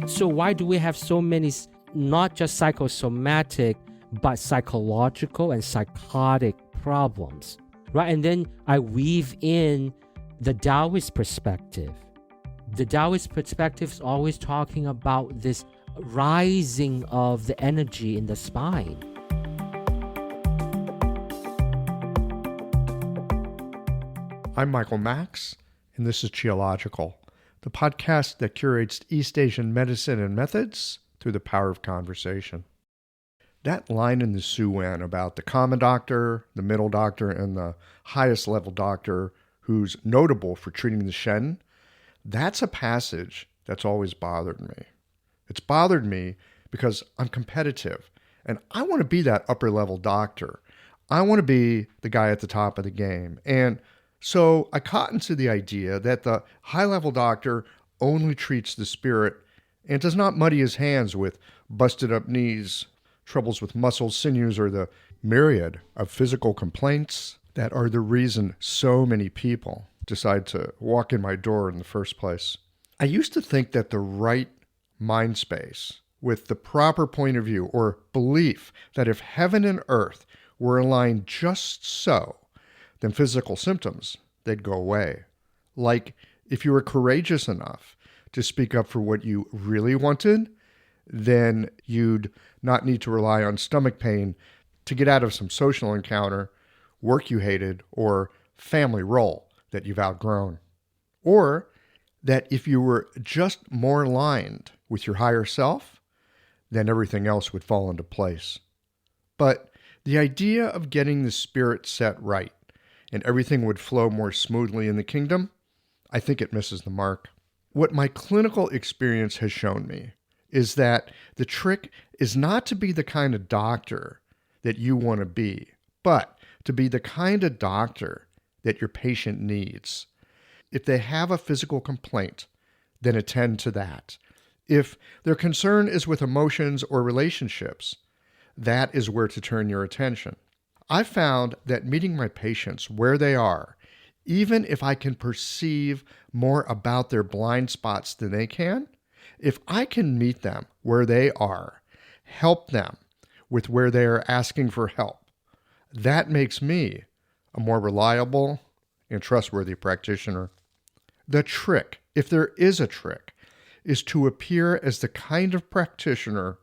So why do we have so many, not just psychosomatic, but psychological and psychotic problems, right? And then I weave in the Taoist perspective. The Taoist perspective is always talking about this rising of the energy in the spine. I'm Michael Max, and this is Qiological, the podcast that curates East Asian medicine and methods through the power of conversation. That line in the Suwen about the common doctor, the middle doctor, and the highest level doctor who's notable for treating the Shen, that's a passage that's always bothered me. It's bothered me because I'm competitive, and I want to be that upper level doctor. I want to be the guy at the top of the game. And so I cottoned to the idea that the high-level doctor only treats the spirit and does not muddy his hands with busted-up knees, troubles with muscles, sinews, or the myriad of physical complaints that are the reason so many people decide to walk in my door in the first place. I used to think that the right mind space, with the proper point of view or belief that if heaven and earth were aligned just so, then physical symptoms, they'd go away. Like if you were courageous enough to speak up for what you really wanted, then you'd not need to rely on stomach pain to get out of some social encounter, work you hated, or family role that you've outgrown. Or that if you were just more aligned with your higher self, then everything else would fall into place. But the idea of getting the spirit set right and everything would flow more smoothly in the kingdom, I think it misses the mark. What my clinical experience has shown me is that the trick is not to be the kind of doctor that you want to be, but to be the kind of doctor that your patient needs. If they have a physical complaint, then attend to that. If their concern is with emotions or relationships, that is where to turn your attention. I've found that meeting my patients where they are, even if I can perceive more about their blind spots than they can, if I can meet them where they are, help them with where they are asking for help, that makes me a more reliable and trustworthy practitioner. The trick, if there is a trick, is to appear as the kind of practitioner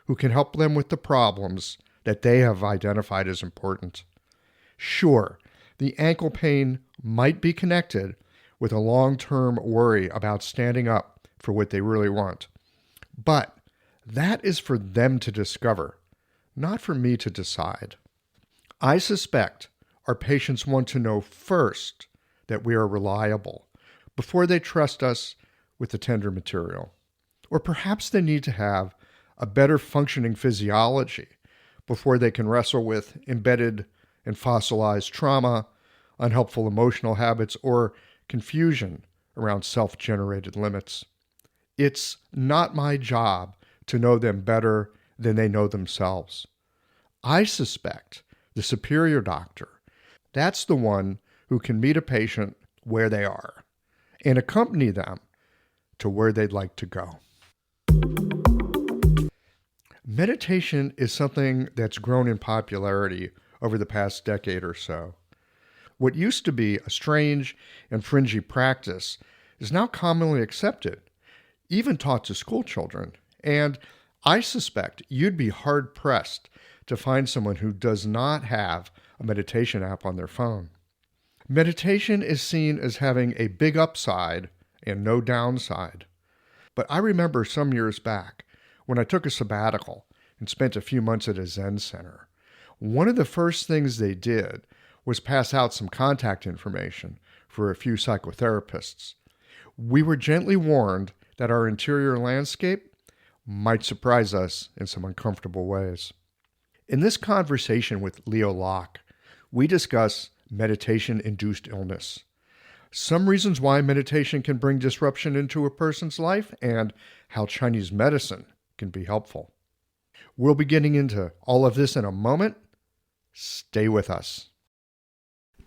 who can help them with the problems that they have identified as important. Sure, the ankle pain might be connected with a long-term worry about standing up for what they really want. But that is for them to discover, not for me to decide. I suspect our patients want to know first that we are reliable before they trust us with the tender material. Or perhaps they need to have a better functioning physiology before they can wrestle with embedded and fossilized trauma, unhelpful emotional habits, or confusion around self-generated limits. It's not my job to know them better than they know themselves. I suspect the superior doctor, that's the one who can meet a patient where they are and accompany them to where they'd like to go. Meditation is something that's grown in popularity over the past decade or so. What used to be a strange and fringy practice is now commonly accepted, even taught to school children. And I suspect you'd be hard-pressed to find someone who does not have a meditation app on their phone. Meditation is seen as having a big upside and no downside. But I remember some years back when I took a sabbatical and spent a few months at a Zen center. One of the first things they did was pass out some contact information for a few psychotherapists. We were gently warned that our interior landscape might surprise us in some uncomfortable ways. In this conversation with Leo Lok, we discuss meditation-induced illness, some reasons why meditation can bring disruption into a person's life, and how Chinese medicine can be helpful. We'll be getting into all of this in a moment. Stay with us.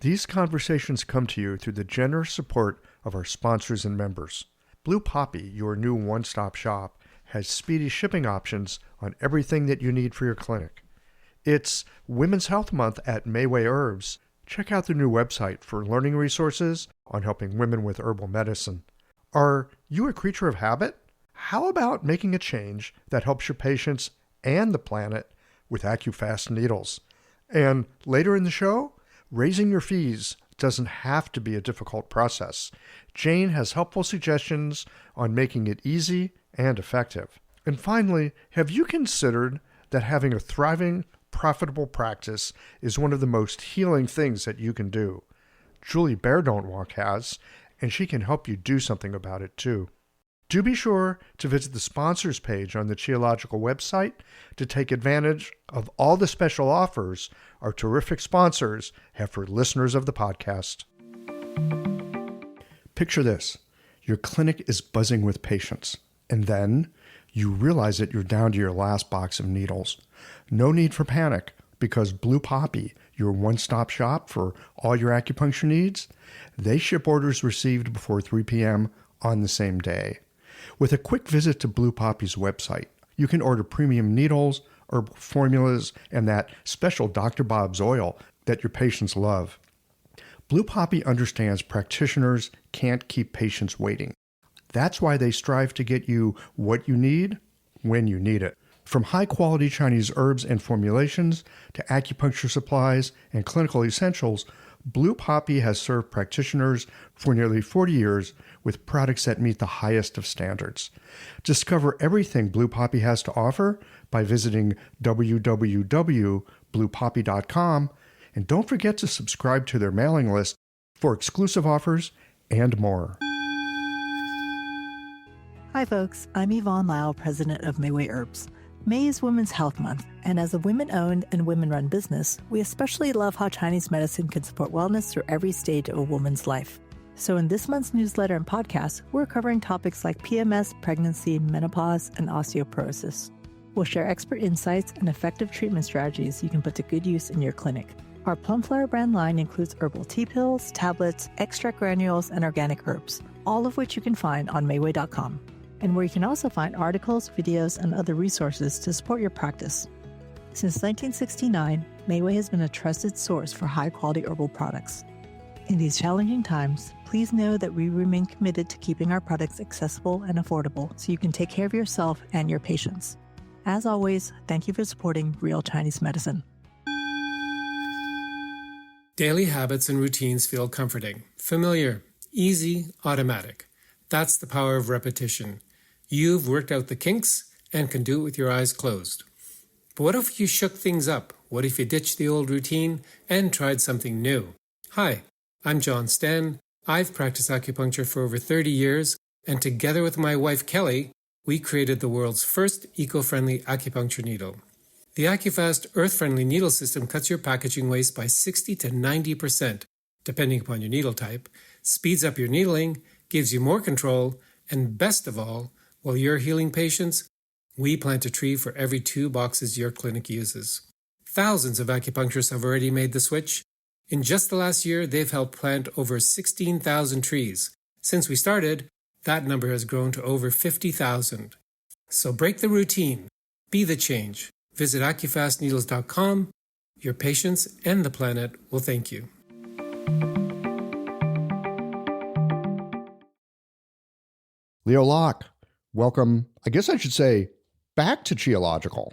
These conversations come to you through the generous support of our sponsors and members. Blue Poppy, your new one-stop shop, has speedy shipping options on everything that you need for your clinic. It's Women's Health Month at Mayway Herbs. Check out their new website for learning resources on helping women with herbal medicine. Are you a creature of habit? How about making a change that helps your patients and the planet with AccuFast needles? And later in the show, raising your fees doesn't have to be a difficult process. Jane has helpful suggestions on making it easy and effective. And finally, have you considered that having a thriving, profitable practice is one of the most healing things that you can do? Julie Bear-Don't-Walk has, and she can help you do something about it too. Do be sure to visit the sponsors page on the Qiological website to take advantage of all the special offers our terrific sponsors have for listeners of the podcast. Picture this. Your clinic is buzzing with patients, and then you realize that you're down to your last box of needles. No need for panic, because Blue Poppy, your one-stop shop for all your acupuncture needs, they ship orders received before 3 p.m. on the same day. With a quick visit to Blue Poppy's website, you can order premium needles, herbal formulas, and that special Dr. Bob's oil that your patients love. Blue Poppy understands practitioners can't keep patients waiting. That's why they strive to get you what you need when you need it. From high-quality Chinese herbs and formulations to acupuncture supplies and clinical essentials, Blue Poppy has served practitioners for nearly 40 years with products that meet the highest of standards. Discover everything Blue Poppy has to offer by visiting www.bluepoppy.com, and don't forget to subscribe to their mailing list for exclusive offers and more. Hi folks, I'm Yvonne Lyle, president of Mayway Herbs. May is Women's Health Month, and as a women-owned and women-run business, we especially love how Chinese medicine can support wellness through every stage of a woman's life. So in this month's newsletter and podcast, we're covering topics like PMS, pregnancy, menopause, and osteoporosis. We'll share expert insights and effective treatment strategies you can put to good use in your clinic. Our Plumflower brand line includes herbal tea pills, tablets, extract granules, and organic herbs, all of which you can find on Mayway.com, and where you can also find articles, videos, and other resources to support your practice. Since 1969, Mayway has been a trusted source for high-quality herbal products. In these challenging times, please know that we remain committed to keeping our products accessible and affordable so you can take care of yourself and your patients. As always, thank you for supporting Real Chinese Medicine. Daily habits and routines feel comforting, familiar, easy, automatic. That's the power of repetition. You've worked out the kinks and can do it with your eyes closed. But what if you shook things up? What if you ditched the old routine and tried something new? Hi, I'm John Sten. I've practiced acupuncture for over 30 years, and together with my wife Kelly, we created the world's first eco-friendly acupuncture needle. The AccuFast earth-friendly needle system cuts your packaging waste by 60 to 90%, depending upon your needle type, speeds up your needling, gives you more control, and best of all, while you're healing patients, we plant a tree for every 2 boxes your clinic uses. Thousands of acupuncturists have already made the switch. In just the last year, they've helped plant over 16,000 trees. Since we started, that number has grown to over 50,000. So break the routine. Be the change. Visit AccuFastNeedles.com. Your patients and the planet will thank you. Leo Lok, welcome, I guess I should say, back to Qiological.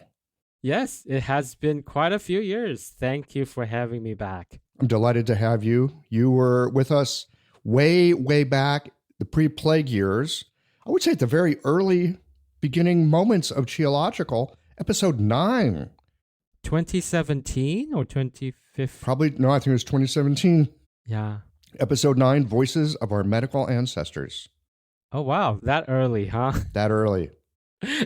Yes, it has been quite a few years. Thank you for having me back. I'm delighted to have you. You were with us way, way back, the pre-plague years. I would say at the very early beginning moments of Qiological, episode 9. 2017 or 2015? Probably, no, I think it was 2017. Yeah. Episode 9, Voices of Our Medical Ancestors. Oh, wow. That early, huh? That early.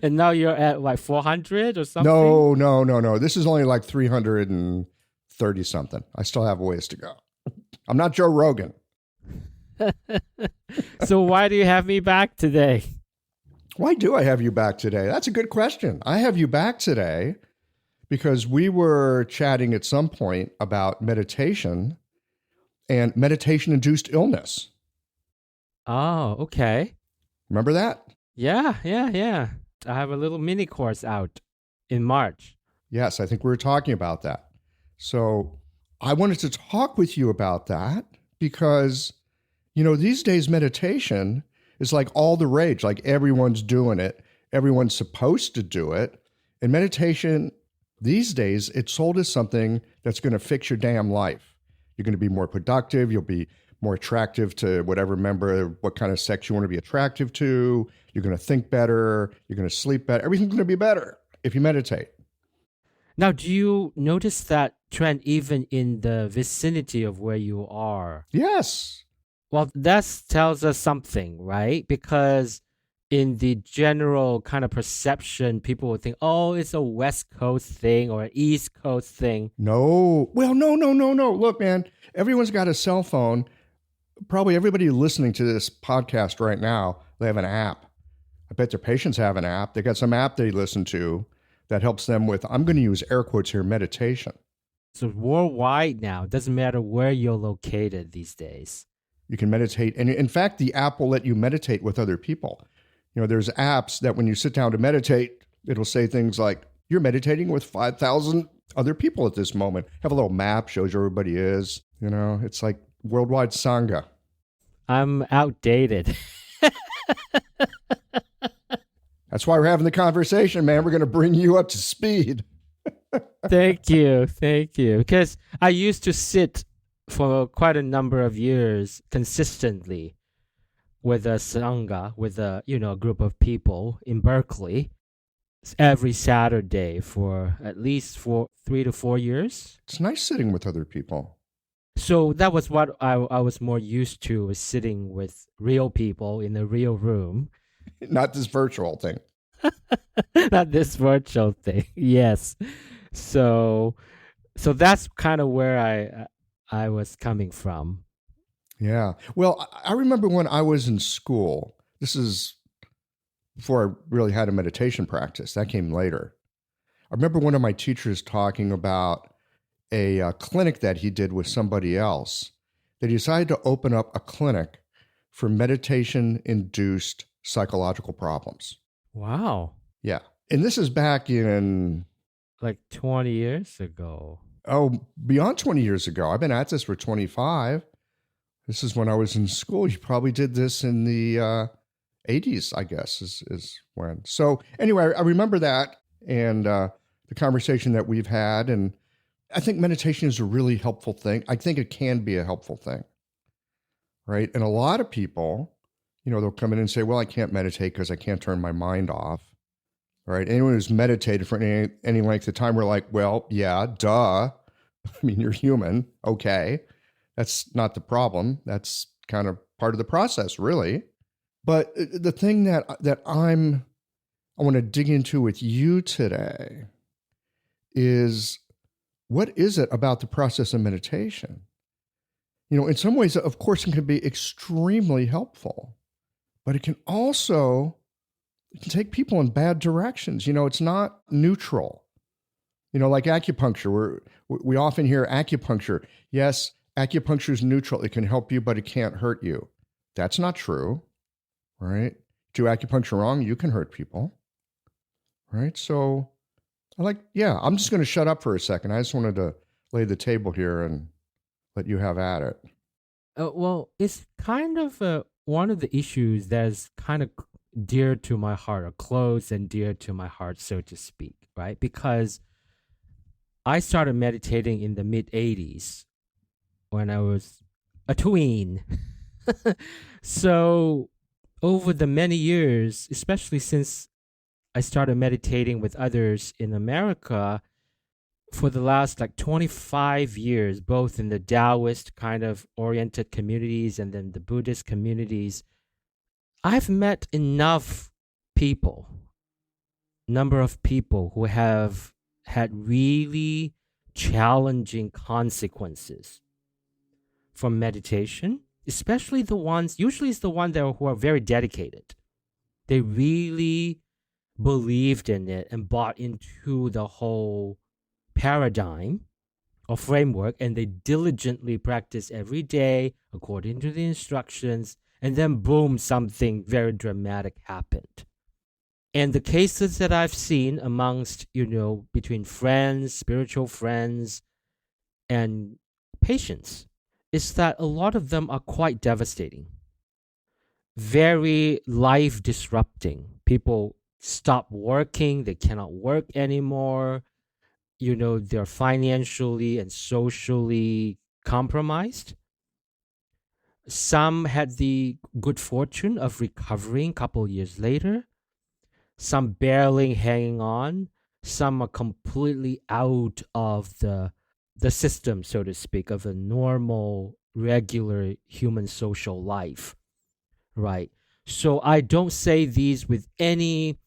And now you're at like 400 or something? No. This is only like 330 something. I still have a ways to go. I'm not Joe Rogan. So why do you have me back today? Why do I have you back today? That's a good question. I have you back today because we were chatting at some point about meditation and meditation-induced illness. Oh, okay. Remember that? Yeah. I have a little mini course out in March. Yes, I think we were talking about that. So I wanted to talk with you about that because, these days meditation is like all the rage, like everyone's doing it. Everyone's supposed to do it. And meditation these days, it's sold as something that's going to fix your damn life. You're going to be more productive. You'll be more attractive to whatever member, what kind of sex you want to be attractive to. You're going to think better. You're going to sleep better. Everything's going to be better if you meditate. Now, do you notice that trend even in the vicinity of where you are? Yes. Well, that tells us something, right? Because in the general kind of perception, people would think, oh, it's a West Coast thing or an East Coast thing. No. Well, no. Look, man, everyone's got a cell phone. Probably everybody listening to this podcast right now, they have an app. I bet their patients have an app. They got some app they listen to that helps them with, I'm going to use air quotes here, meditation. So worldwide now, it doesn't matter where you're located these days. You can meditate. And in fact, the app will let you meditate with other people. There's apps that when you sit down to meditate, it'll say things like, you're meditating with 5,000 other people at this moment. Have a little map, shows you where everybody is. It's like worldwide Sangha. I'm outdated. That's why we're having the conversation, man. We're going to bring you up to speed. Thank you. Because I used to sit for quite a number of years consistently with a Sangha, with a group of people in Berkeley every Saturday for at least 3 to 4 years. It's nice sitting with other people. So that was what I was more used to, was sitting with real people in a real room. Not this virtual thing. Not this virtual thing. Yes. So that's kind of where I was coming from. Yeah. Well, I remember when I was in school, this is before I really had a meditation practice. That came later. I remember one of my teachers talking about a clinic that he did with somebody else. They decided to open up a clinic for meditation-induced psychological problems. Wow. Yeah. And this is back in... like 20 years ago. Oh, beyond 20 years ago. I've been at this for 25. This is when I was in school. You probably did this in the 80s, I guess, is when. So anyway, I remember that and the conversation that we've had. And I think meditation is a really helpful thing. I think it can be a helpful thing, right? And a lot of people, they'll come in and say, well, I can't meditate because I can't turn my mind off, right? Anyone who's meditated for any length of time, we're like, well, yeah, duh. I mean, you're human. Okay. That's not the problem. That's kind of part of the process, really. But the thing that I want to dig into with you today is, what is it about the process of meditation? In some ways, of course, it can be extremely helpful, but it can take people in bad directions. It's not neutral. Like acupuncture, we often hear acupuncture. Yes, acupuncture is neutral. It can help you, but it can't hurt you. That's not true, right? Do acupuncture wrong, you can hurt people, right? So I'm just going to shut up for a second. I just wanted to lay the table here and let you have at it. Well, it's kind of one of the issues that's kind of dear to my heart, or close and dear to my heart, so to speak, right? Because I started meditating in the mid-'80s when I was a tween. So over the many years, especially since I started meditating with others in America, for the last 25 years, both in the Taoist kind of oriented communities and then the Buddhist communities, I've met enough number of people who have had really challenging consequences from meditation, especially usually it's the ones who are very dedicated. They really believed in it and bought into the whole paradigm or framework, and they diligently practice every day according to the instructions, and then boom, something very dramatic happened. And the cases that I've seen amongst, between friends, spiritual friends, and patients is that a lot of them are quite devastating, very life disrupting. People stop working, they cannot work anymore. They're financially and socially compromised. Some had the good fortune of recovering a couple years later. Some barely hanging on. Some are completely out of the system, so to speak, of a normal, regular human social life, right? So I don't say these with any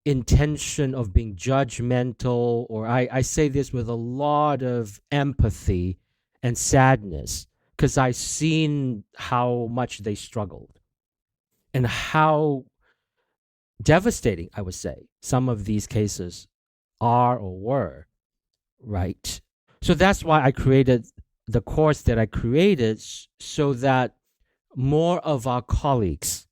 intention of being judgmental, or I say this with a lot of empathy and sadness, because I've seen how much they struggled and how devastating, I would say, some of these cases are or were, right? So that's why I created the course that I created, so that more of our colleagues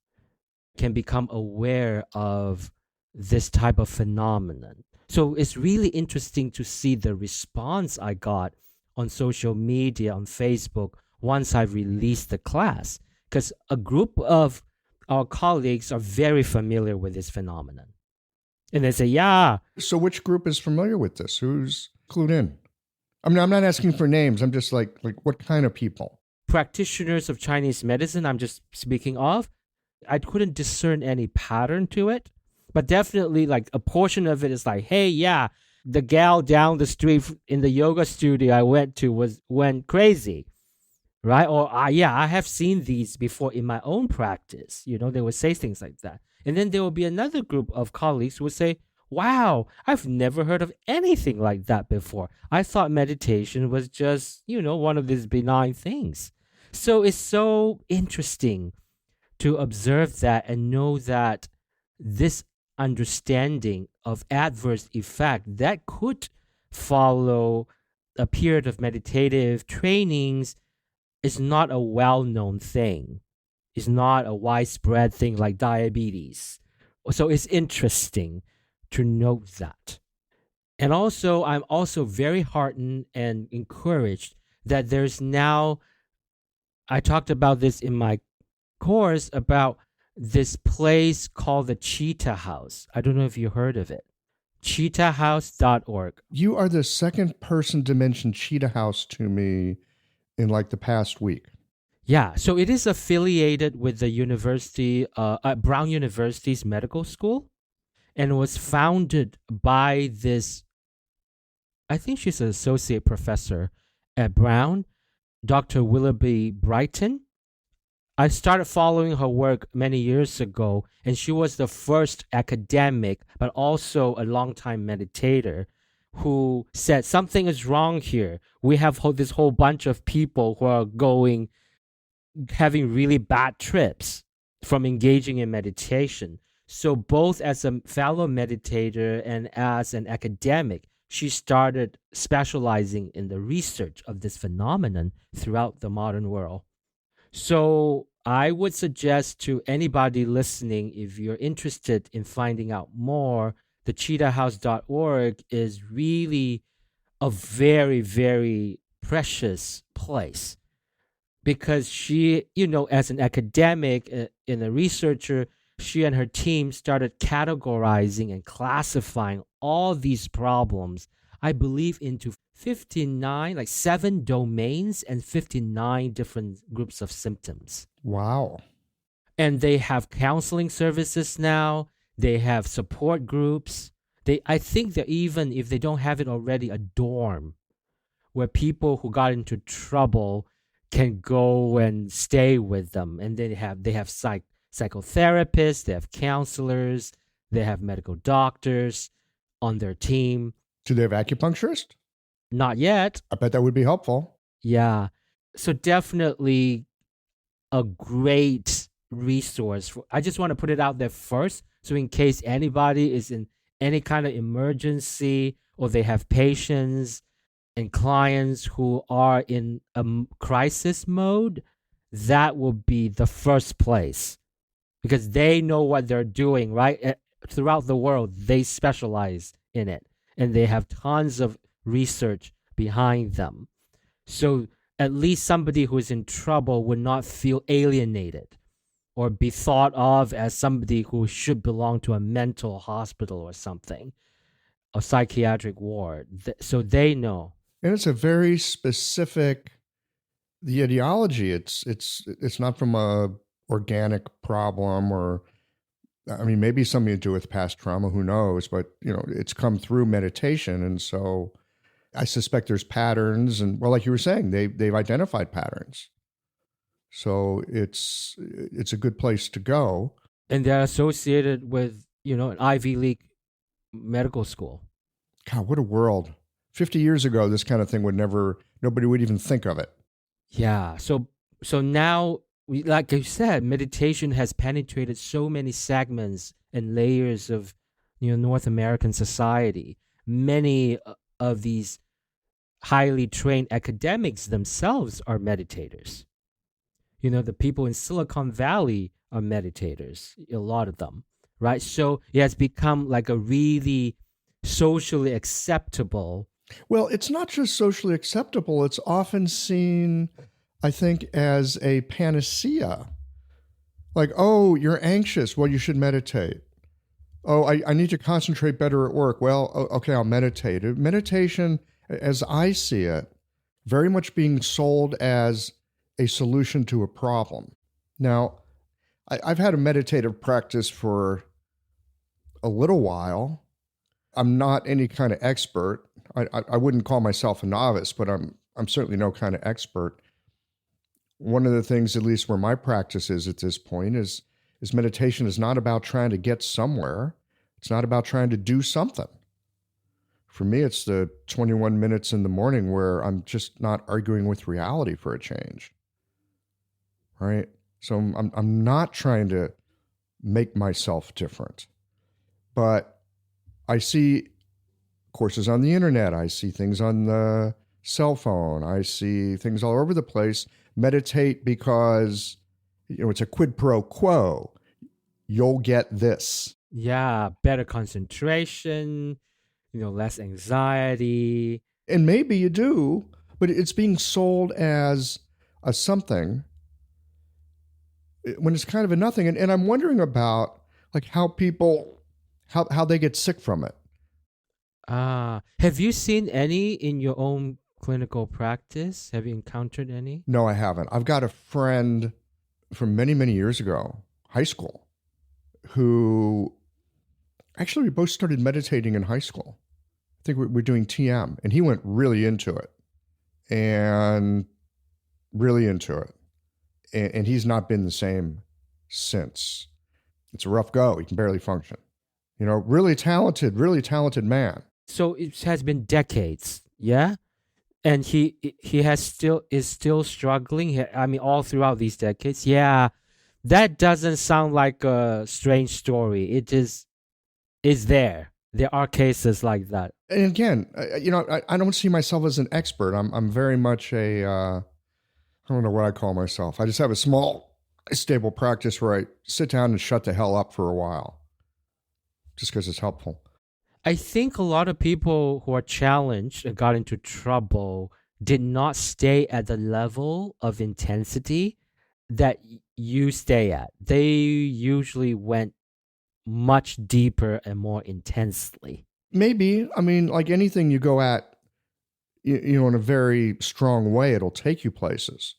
can become aware of this type of phenomenon. So it's really interesting to see the response I got on social media, on Facebook, once I released the class, because a group of our colleagues are very familiar with this phenomenon. And they say, yeah. So which group is familiar with this? Who's clued in? I mean, I'm not asking for names. I'm just like what kind of people? Practitioners of Chinese medicine, I'm just speaking of. I couldn't discern any pattern to it, but definitely like a portion of it is like, hey, yeah, the gal down the street in the yoga studio I went to went crazy, right? Or yeah, I have seen these before in my own practice. They would say things like that. And then there will be another group of colleagues who would say, wow, I've never heard of anything like that before. I thought meditation was just, one of these benign things. So it's so interesting to observe that and know that this understanding of adverse effect that could follow a period of meditative trainings is not a well-known thing. It's not a widespread thing like diabetes. So it's interesting to note that. And also, I'm also very heartened and encouraged that there's now, I talked about this in my course, about this place called the Cheetah House. I don't know if you heard of it. cheetahhouse.org. You are the second person to mention Cheetah House to me in like the past week. Yeah, so it is affiliated with the university, Brown University's medical school, and was founded by this, I think she's an associate professor at Brown, Dr. Willoughby Brighton. I started following her work many years ago, and she was the first academic, but also a longtime meditator, who said something is wrong here. We have this whole bunch of people who are having really bad trips from engaging in meditation. So both as a fellow meditator and as an academic, she started specializing in the research of this phenomenon throughout the modern world. So I would suggest to anybody listening, if you're interested in finding out more, the cheetahhouse.org is really a very, very precious place, because she, as an academic and a researcher, she and her team started categorizing and classifying all these problems, I believe, into 59, like 7 domains and 59 different groups of symptoms. Wow. And they have counseling services now. They have support groups. I think that even if they don't have it already, a dorm where people who got into trouble can go and stay with them. And they have psychotherapists, they have counselors, they have medical doctors on their team. Do they have acupuncturist? Not yet. I bet that would be helpful. Yeah. So definitely a great resource. I just want to put it out there first. So in case anybody is in any kind of emergency, or they have patients and clients who are in a crisis mode, that will be the first place, because they know what they're doing, right? throughout the world, they specialize in it. And they have tons of research behind them. So at least somebody who is in trouble would not feel alienated or be thought of as somebody who should belong to a mental hospital or something, a psychiatric ward. So they know. And it's a very specific, the ideology. It's not from a organic problem, or, I mean, maybe something to do with past trauma, who knows, but it's come through meditation. And so I suspect there's patterns, and well, like you were saying, they've identified patterns. So it's a good place to go. And they're associated with, an Ivy League medical school. God, what a world. 50 years ago, this kind of thing nobody would even think of it. Yeah. So now, like you said, meditation has penetrated so many segments and layers of, North American society. Many of these highly trained academics themselves are meditators. The people in Silicon Valley are meditators, a lot of them, right? So it has become like a really socially acceptable. Well, it's not just socially acceptable. It's often seen, I think, as a panacea. Like, oh, you're anxious. Well, you should meditate. Oh, I need to concentrate better at work. Well, okay, I'll meditate. Meditation, as I see it, very much being sold as a solution to a problem. Now, I've had a meditative practice for a little while. I'm not any kind of expert. I wouldn't call myself a novice, but I'm certainly no kind of expert. One of the things, at least where my practice is at this point, is meditation is not about trying to get somewhere. It's not about trying to do something. For me, it's the 21 minutes in the morning where I'm just not arguing with reality for a change. Right? So I'm not trying to make myself different. But I see courses on the internet. I see things on the cell phone. I see things all over the place. Meditate because, it's a quid pro quo. You'll get this. Yeah, better concentration, less anxiety. And maybe you do, but it's being sold as a something when it's kind of a nothing. And I'm wondering about like how people, how they get sick from it. Have you seen any in your own clinical practice? Have you encountered any? No, I haven't. I've got a friend from many, many years ago, high school, who actually we both started meditating in high school. I think we're doing TM, and he went really into it and he's not been the same since. It's a rough go. He can barely function. Really talented man. So it has been decades, yeah? And he is still struggling. I mean, all throughout these decades. Yeah, that doesn't sound like a strange story. It is there. There are cases like that. And again, I don't see myself as an expert. I'm very much I don't know what I call myself. I just have a small, stable practice where I sit down and shut the hell up for a while, just because it's helpful. I think a lot of people who are challenged and got into trouble did not stay at the level of intensity that you stay at. They usually went much deeper and more intensely. Maybe. I mean, like anything you go at, in a very strong way, it'll take you places,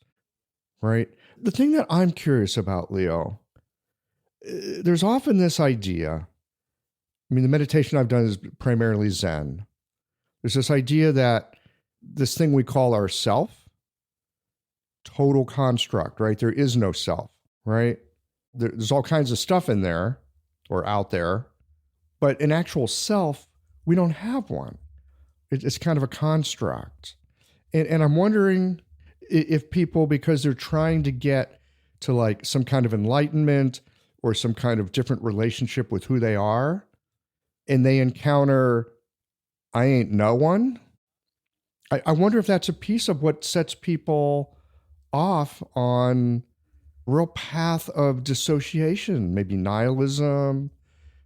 right? The thing that I'm curious about, Leo, there's often this idea. I mean, the meditation I've done is primarily Zen. There's this idea that this thing we call our self, total construct, right? There is no self, right? There's all kinds of stuff in there or out there, but an actual self, we don't have one. It's kind of a construct. And I'm wondering if people, because they're trying to get to like some kind of enlightenment or some kind of different relationship with who they are, and they encounter, I ain't no one. I wonder if that's a piece of what sets people off on a real path of dissociation, maybe nihilism,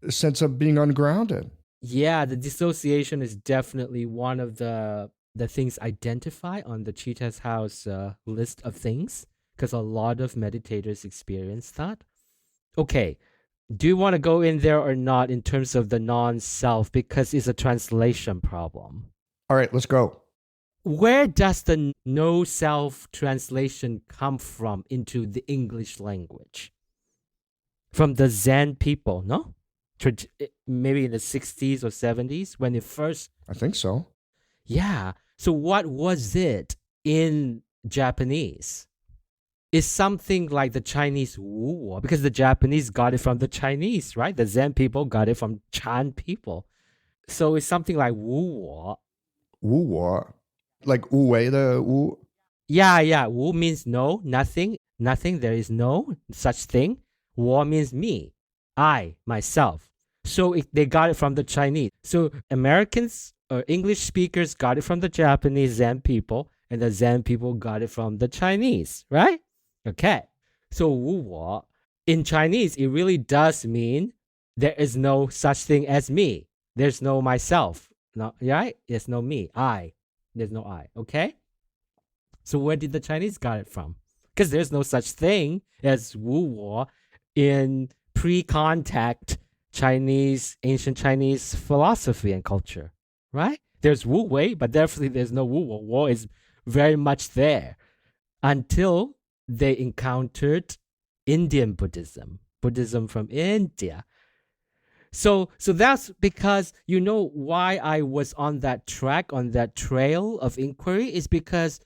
sense of being ungrounded. Yeah, the dissociation is definitely one of the things identified on the Cheetah's House list of things, because a lot of meditators experience that. Okay, do you want to go in there or not in terms of the non-self, because it's a translation problem? All right, let's go. Where does the no self translation come from into the English language? From the Zen people, no? Maybe in the 60s or 70s when it first... I think so. Yeah. So what was it in Japanese? It's something like the Chinese Wu, because the Japanese got it from the Chinese, right? The Zen people got it from Chan people. So it's something like Wu. Wu, like Wu Wei the Wu? Yeah. Wu means no, nothing. There is no such thing. Wo means me, I, myself. So they got it from the Chinese. So Americans or English speakers got it from the Japanese Zen people, and the Zen people got it from the Chinese, right? Okay. So Wu Wo, in Chinese, it really does mean there is no such thing as me. There's no myself. No, right? There's no me. I. There's no I. Okay? So where did the Chinese got it from? Because there's no such thing as Wu Wo in pre-contact Chinese, ancient Chinese philosophy and culture, right? There's Wu Wei, but definitely there's no Wu Wo. Wo is very much there until they encountered Indian Buddhism from India. So that's because, why I was on that track, on that trail of inquiry, is because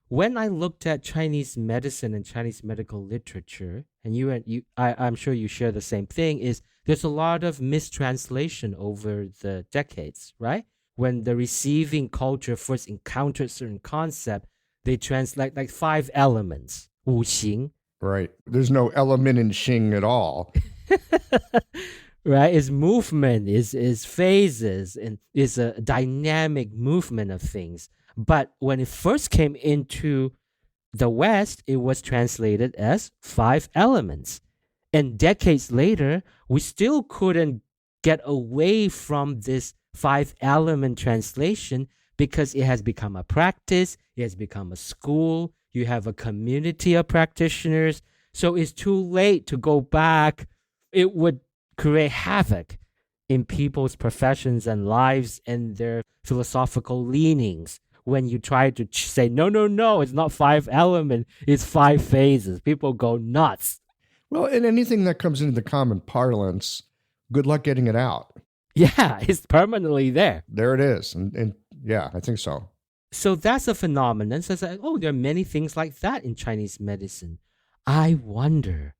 when I looked at Chinese medicine and Chinese medical literature, and I'm sure you share the same thing, is there's a lot of mistranslation over the decades, right? When the receiving culture first encountered certain concept, they translate like 5 elements, 五行. Right. There's no element in Xing at all. Right? It's movement, is phases, and is a dynamic movement of things. But when it first came into the West, it was translated as 5 elements. And decades later, we still couldn't get away from this 5-element translation because it has become a practice, it has become a school, you have a community of practitioners. So it's too late to go back. It would create havoc in people's professions and lives and their philosophical leanings. When you try to say, no, it's not 5 elements, it's 5 phases. People go nuts. Well, and anything that comes into the common parlance, good luck getting it out. Yeah, it's permanently there. There it is. And yeah, I think so. So that's a phenomenon. So it's like, there are many things like that in Chinese medicine. I wonder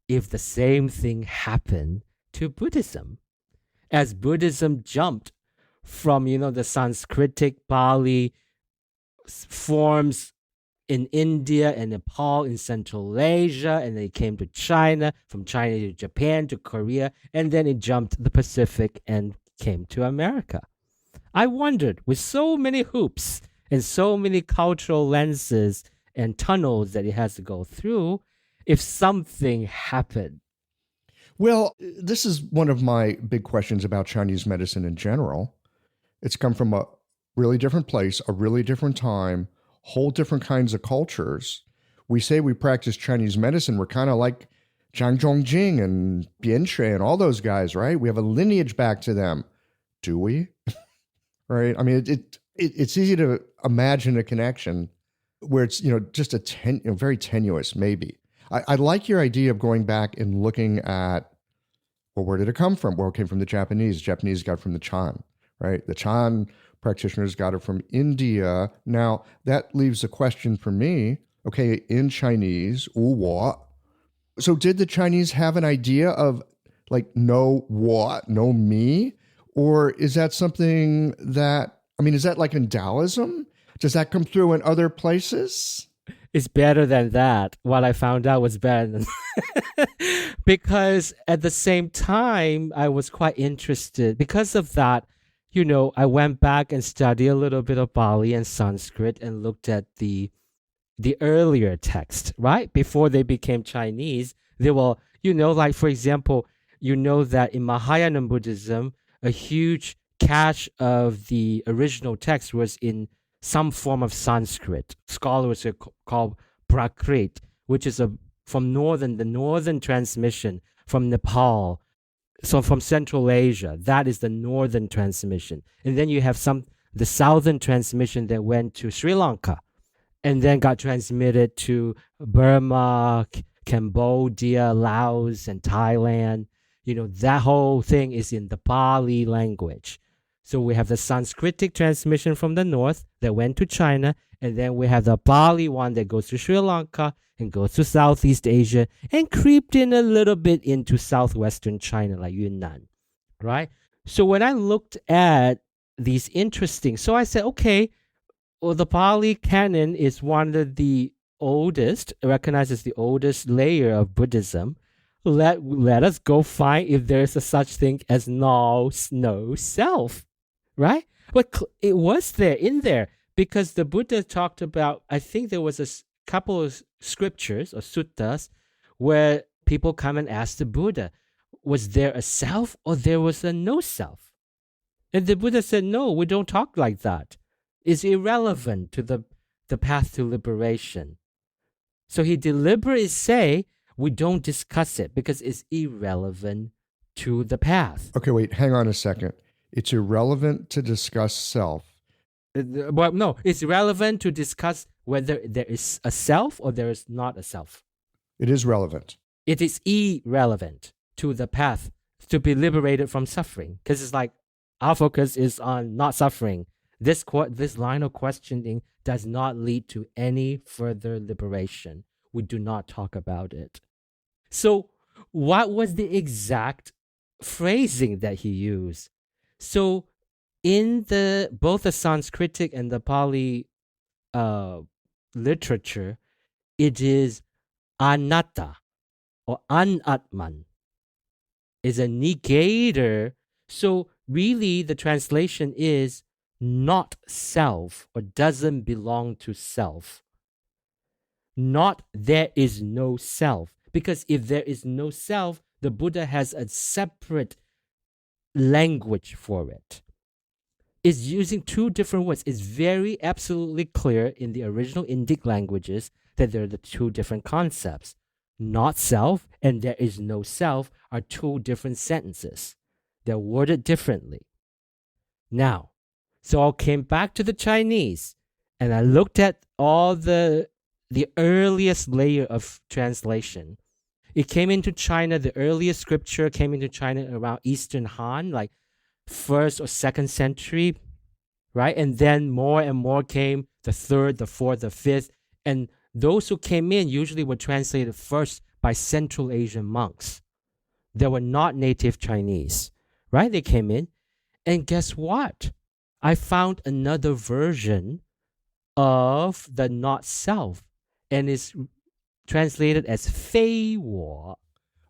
if the same thing happened to Buddhism. As Buddhism jumped from, the Sanskritic Pali forms in India and Nepal, in Central Asia, and then it came to China, from China to Japan to Korea, and then it jumped the Pacific and came to America. I wondered, with so many hoops and so many cultural lenses and tunnels that it has to go through, if something happened. Well, this is one of my big questions about Chinese medicine in general. It's come from a really different place, a really different time, whole different kinds of cultures. We say we practice Chinese medicine. We're kind of like Zhang Zhongjing and Bian Shui and all those guys, right? We have a lineage back to them. Do we? Right? I mean, it's easy to imagine a connection where it's, just very tenuous, maybe. I like your idea of going back and looking at, well, where did it come from? Well, it came from the Japanese. The Japanese got it from the Chan, right? The Chan practitioners got it from India. Now, that leaves a question for me. Okay, in Chinese, wu wo. So did the Chinese have an idea of like no what, no me? Or is that something that, is that like in Taoism? Does that come through in other places? It's better than that. What I found out was better than because at the same time, I was quite interested. Because of that, I went back and studied a little bit of Pali and Sanskrit and looked at the earlier text, right? Before they became Chinese, they were, like, for example, you know that in Mahayana Buddhism, a huge cache of the original text was in some form of Sanskrit. Scholars call Prakrit, which is the northern transmission from Nepal, so from Central Asia. That is the northern transmission. And then you have the southern transmission that went to Sri Lanka and then got transmitted to Burma, Cambodia, Laos, and Thailand. That whole thing is in the Pali language. So we have the Sanskritic transmission from the north that went to China, and then we have the Pali one that goes to Sri Lanka and goes to Southeast Asia and creeped in a little bit into southwestern China, like Yunnan, right? So when I looked at these so I said, okay, well, the Pali canon is one of the oldest, recognized as the oldest layer of Buddhism. Let us go find if there's a such thing as no self, right? But it was in there, because the Buddha talked about, I think there was a couple of scriptures or suttas where people come and ask the Buddha, was there a self or there was a no self? And the Buddha said, no, we don't talk like that. It's irrelevant to the path to liberation. So he deliberately say, we don't discuss it because it's irrelevant to the path. Okay, wait, hang on a second. It's irrelevant to discuss self. Well, no, it's relevant to discuss whether there is a self or there is not a self. It is relevant. It is irrelevant to the path to be liberated from suffering, because it's like our focus is on not suffering. This line of questioning does not lead to any further liberation. We do not talk about it. So what was the exact phrasing that he used? So in both the Sanskritic and the Pali literature, it is anatta or anatman. Is a negator. So really the translation is not self or doesn't belong to self. Not there is no self. Because if there is no self, the Buddha has a separate language for it. It's using two different words. It's very absolutely clear in the original Indic languages that there are the two different concepts. Not self and there is no self are two different sentences. They're worded differently. Now, so I came back to the Chinese and I looked at all the earliest layer of translation. It came into China, the earliest scripture came into China around Eastern Han, like 1st or 2nd century, right? And then more and more came the 3rd, the 4th, the 5th. And those who came in usually were translated first by Central Asian monks. They were not native Chinese, right? They came in. And guess what? I found another version of the not self, and it's translated as Fei Wo.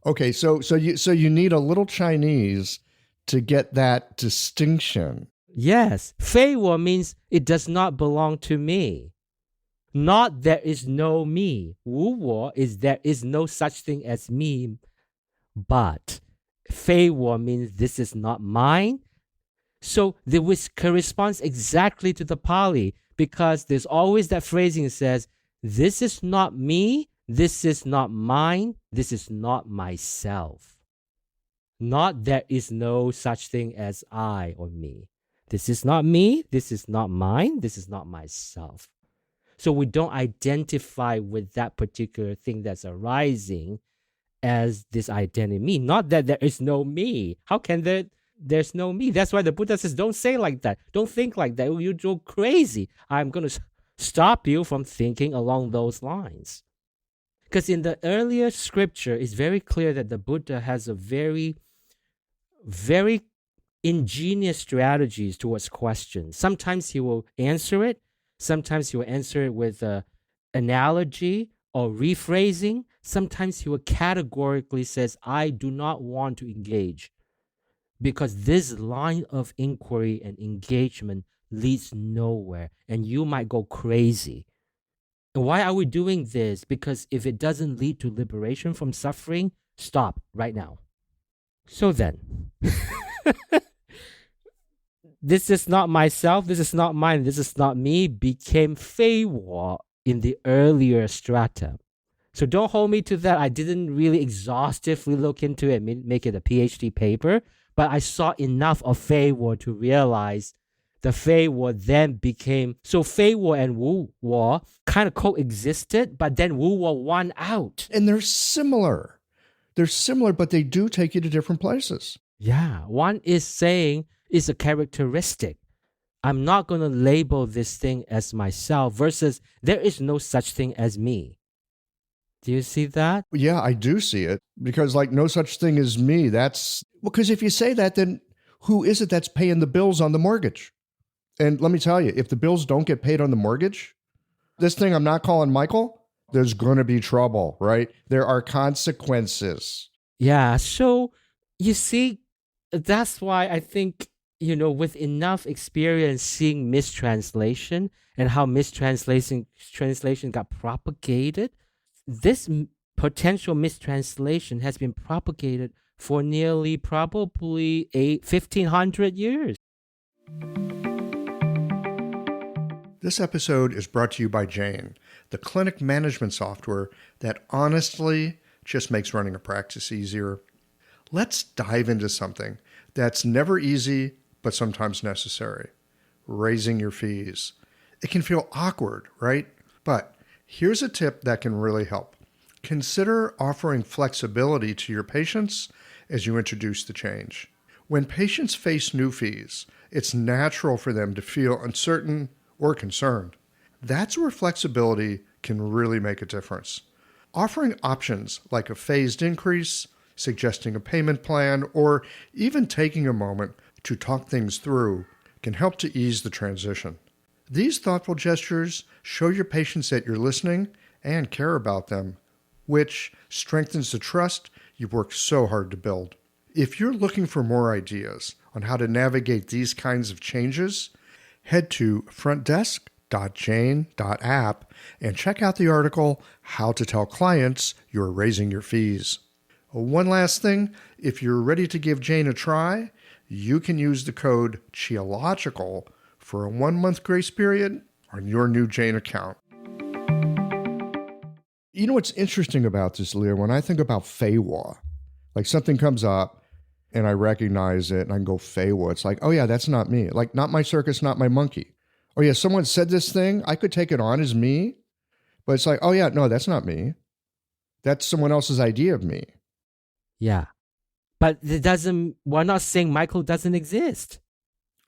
Okay, so you need a little Chinese to get that distinction. Yes, Fei Wo means it does not belong to me. Not there is no me. Wu Wo is there is no such thing as me. But Fei Wo means this is not mine. So this corresponds exactly to the Pali, because there's always that phrasing that says, this is not me, this is not mine, this is not myself. Not there is no such thing as I or me. This is not me, this is not mine, this is not myself. So we don't identify with that particular thing that's arising as this identity me. Not that there is no me. How can there's no me? That's why the Buddha says, don't say like that. Don't think like that. You go crazy. I'm going to stop you from thinking along those lines. Because in the earlier scripture, it's very clear that the Buddha has a very, very ingenious strategies towards questions. Sometimes he will answer it. Sometimes he will answer it with an analogy or rephrasing. Sometimes he will categorically says, I do not want to engage, because this line of inquiry and engagement leads nowhere and you might go crazy. And why are we doing this? Because if it doesn't lead to liberation from suffering, stop right now. So then, this is not myself, this is not mine, this is not me became Fei Wo in the earlier strata. So don't hold me to that. I didn't really exhaustively look into it, make it a PhD paper, but I saw enough of Fei Wo to realize the Fei Wo then became, so Fei Wo and Wu Wo kind of coexisted, but then Wu Wo won out. And they're similar. They're similar, but they do take you to different places. Yeah, one is saying it's a characteristic. I'm not going to label this thing as myself versus there is no such thing as me. Do you see that? Yeah, I do see it because like no such thing as me. That's because if you say that, then who is it that's paying the bills on the mortgage? And let me tell you, if the bills don't get paid on the mortgage, this thing I'm not calling Michael, there's going to be trouble, right? There are consequences. Yeah. So you see, that's why I think, with enough experience seeing mistranslation and how translation got propagated, this potential mistranslation has been propagated for nearly probably 1,500 years. This episode is brought to you by Jane, the clinic management software that honestly just makes running a practice easier. Let's dive into something that's never easy, but sometimes necessary. Raising your fees. It can feel awkward, right? But here's a tip that can really help. Consider offering flexibility to your patients as you introduce the change. When patients face new fees, it's natural for them to feel uncertain or concerned. That's where flexibility can really make a difference. Offering options like a phased increase, suggesting a payment plan, or even taking a moment to talk things through can help to ease the transition. These thoughtful gestures show your patients that you're listening and care about them, which strengthens the trust you've worked so hard to build. If you're looking for more ideas on how to navigate these kinds of changes, head to frontdesk.jane.app and check out the article, How to Tell Clients You're Raising Your Fees. One last thing, if you're ready to give Jane a try, you can use the code CHIOLOGICAL for a 1-month grace period on your new Jane account. You know what's interesting about this, Leo? When I think about Fei Wo, like something comes up and I recognize it and I can go Fei Wo, it's like, oh yeah, that's not me. Like not my circus, not my monkey. Oh yeah, someone said this thing, I could take it on as me, but it's like, oh yeah, no, that's not me. That's someone else's idea of me. Yeah. But we're not saying Michael doesn't exist.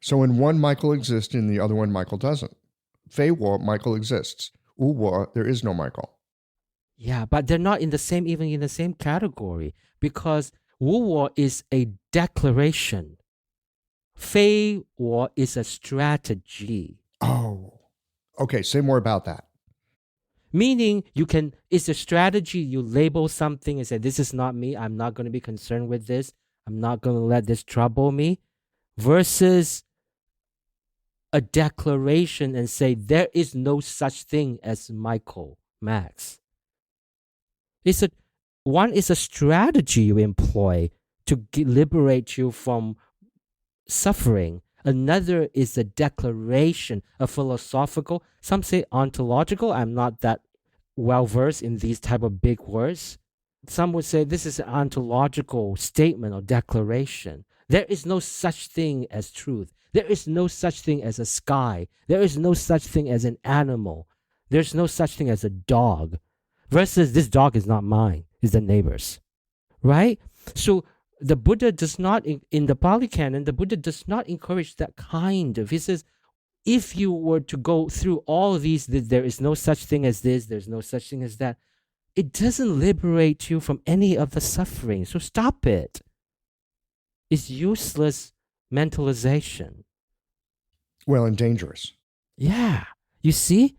So in one, Michael exists, in the other one, Michael doesn't. Fei Wo, Michael exists. Wu Wo, there is no Michael. Yeah, but they're not even in the same category because Wu Wo is a declaration. Fei Wo is a strategy. Oh, okay. Say more about that. Meaning it's a strategy, you label something and say, this is not me, I'm not going to be concerned with this, I'm not going to let this trouble me, versus a declaration and say, there is no such thing as Michael, Max. One is a strategy you employ to liberate you from suffering. Another is a declaration, a philosophical, some say ontological. I'm not that well versed in these type of big words. Some would say this is an ontological statement or declaration. There is no such thing as truth. There is no such thing as a sky. There is no such thing as an animal. There's no such thing as a dog. Versus this dog is not mine, it's the neighbor's. Right? So the Buddha does not, in the Pali Canon, the Buddha does not encourage that kind of, he says, if you were to go through all of these, there is no such thing as this, there's no such thing as that, it doesn't liberate you from any of the suffering. So stop it. It's useless mentalization. Well, and dangerous. Yeah. You see?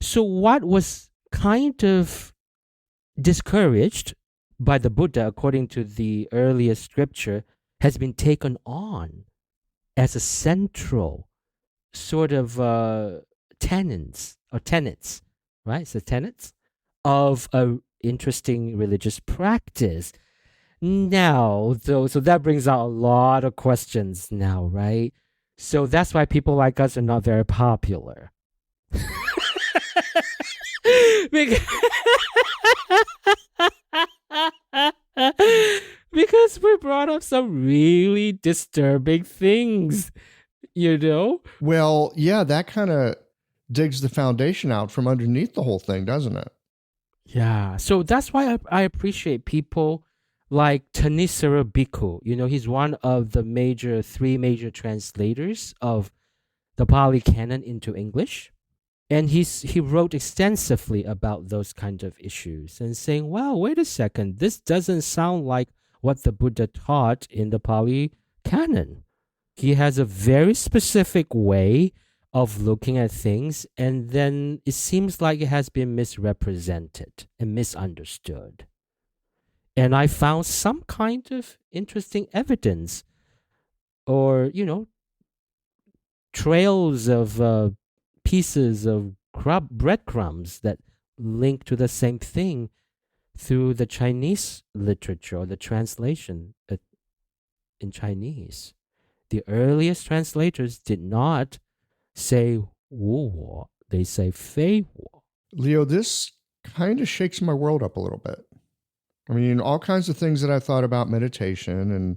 So what was kind of discouraged by the Buddha, according to the earliest scripture, has been taken on as a central sort of tenets, right? So tenets of a interesting religious practice. now, though, so that brings out a lot of questions now, right? So that's why people like us are not very popular. because, because we brought up some really disturbing things, you know? Well, yeah, that kind of digs the foundation out from underneath the whole thing, doesn't it? Yeah. So that's why I appreciate people like Tanisara Bhikkhu. You know, he's one of the three major translators of the Pali Canon into English. And he wrote extensively about those kind of issues and saying, well, wait a second, this doesn't sound like what the Buddha taught in the Pali Canon. He has a very specific way of looking at things, and then it seems like it has been misrepresented and misunderstood. And I found some kind of interesting evidence or, trails of pieces of breadcrumbs that link to the same thing through the Chinese literature or the translation in Chinese. The earliest translators did not say Wu Wo, they say Fei Wo. Leo, this kind of shakes my world up a little bit. I mean, all kinds of things that I thought about meditation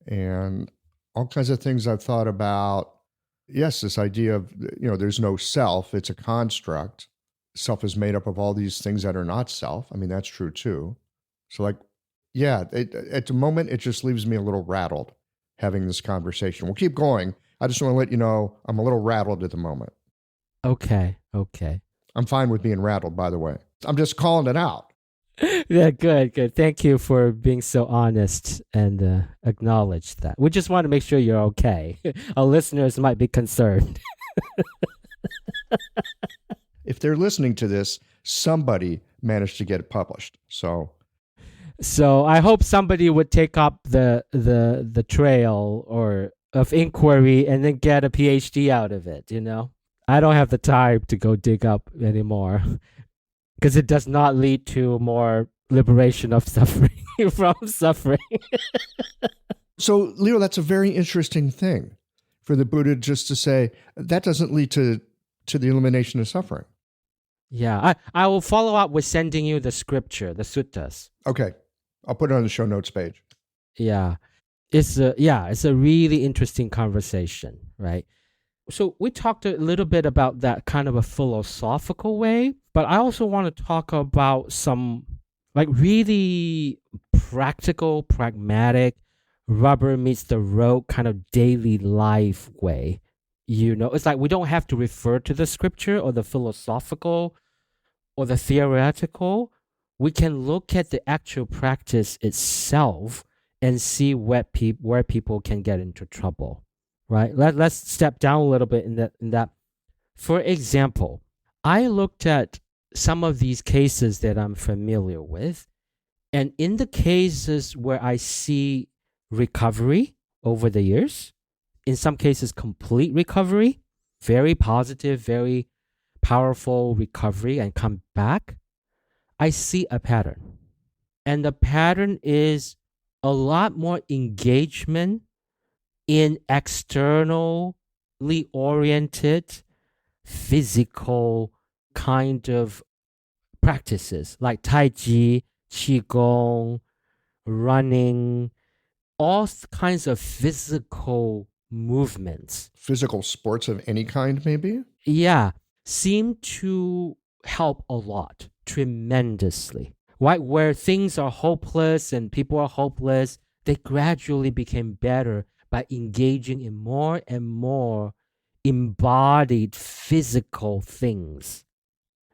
and all kinds of things I've thought about, yes, this idea of, there's no self, it's a construct. Self is made up of all these things that are not self. I mean, that's true too. So at the moment, it just leaves me a little rattled having this conversation. We'll keep going. I just want to let you know I'm a little rattled at the moment. Okay. I'm fine with being rattled, by the way. I'm just calling it out. Yeah, good. Thank you for being so honest and acknowledge that. We just want to make sure you're okay. Our listeners might be concerned. If they're listening to this, somebody managed to get it published. So I hope somebody would take up the trail of inquiry and then get a PhD out of it, I don't have the time to go dig up anymore because it does not lead to more liberation of suffering from suffering. So, Leo, that's a very interesting thing for the Buddha just to say that doesn't lead to the elimination of suffering. Yeah, I will follow up with sending you the scripture, the suttas. Okay. I'll put it on the show notes page. Yeah. It's a really interesting conversation, right? So we talked a little bit about that kind of a philosophical way, but I also want to talk about some like really practical, pragmatic, rubber meets the road kind of daily life way. It's like we don't have to refer to the scripture or the philosophical or the theoretical. We can look at the actual practice itself and see where people can get into trouble, right? Let's step down a little bit in that. For example, I looked at some of these cases that I'm familiar with, and in the cases where I see recovery over the years, in some cases complete recovery, very positive, very powerful recovery and come back, I see a pattern. And the pattern is a lot more engagement in externally oriented, physical kind of practices like Tai Chi, Qigong, running, all kinds of physical movements. Physical sports of any kind, maybe? Yeah, seem to help a lot, tremendously. Right? Where things are hopeless and people are hopeless, they gradually became better by engaging in more and more embodied physical things.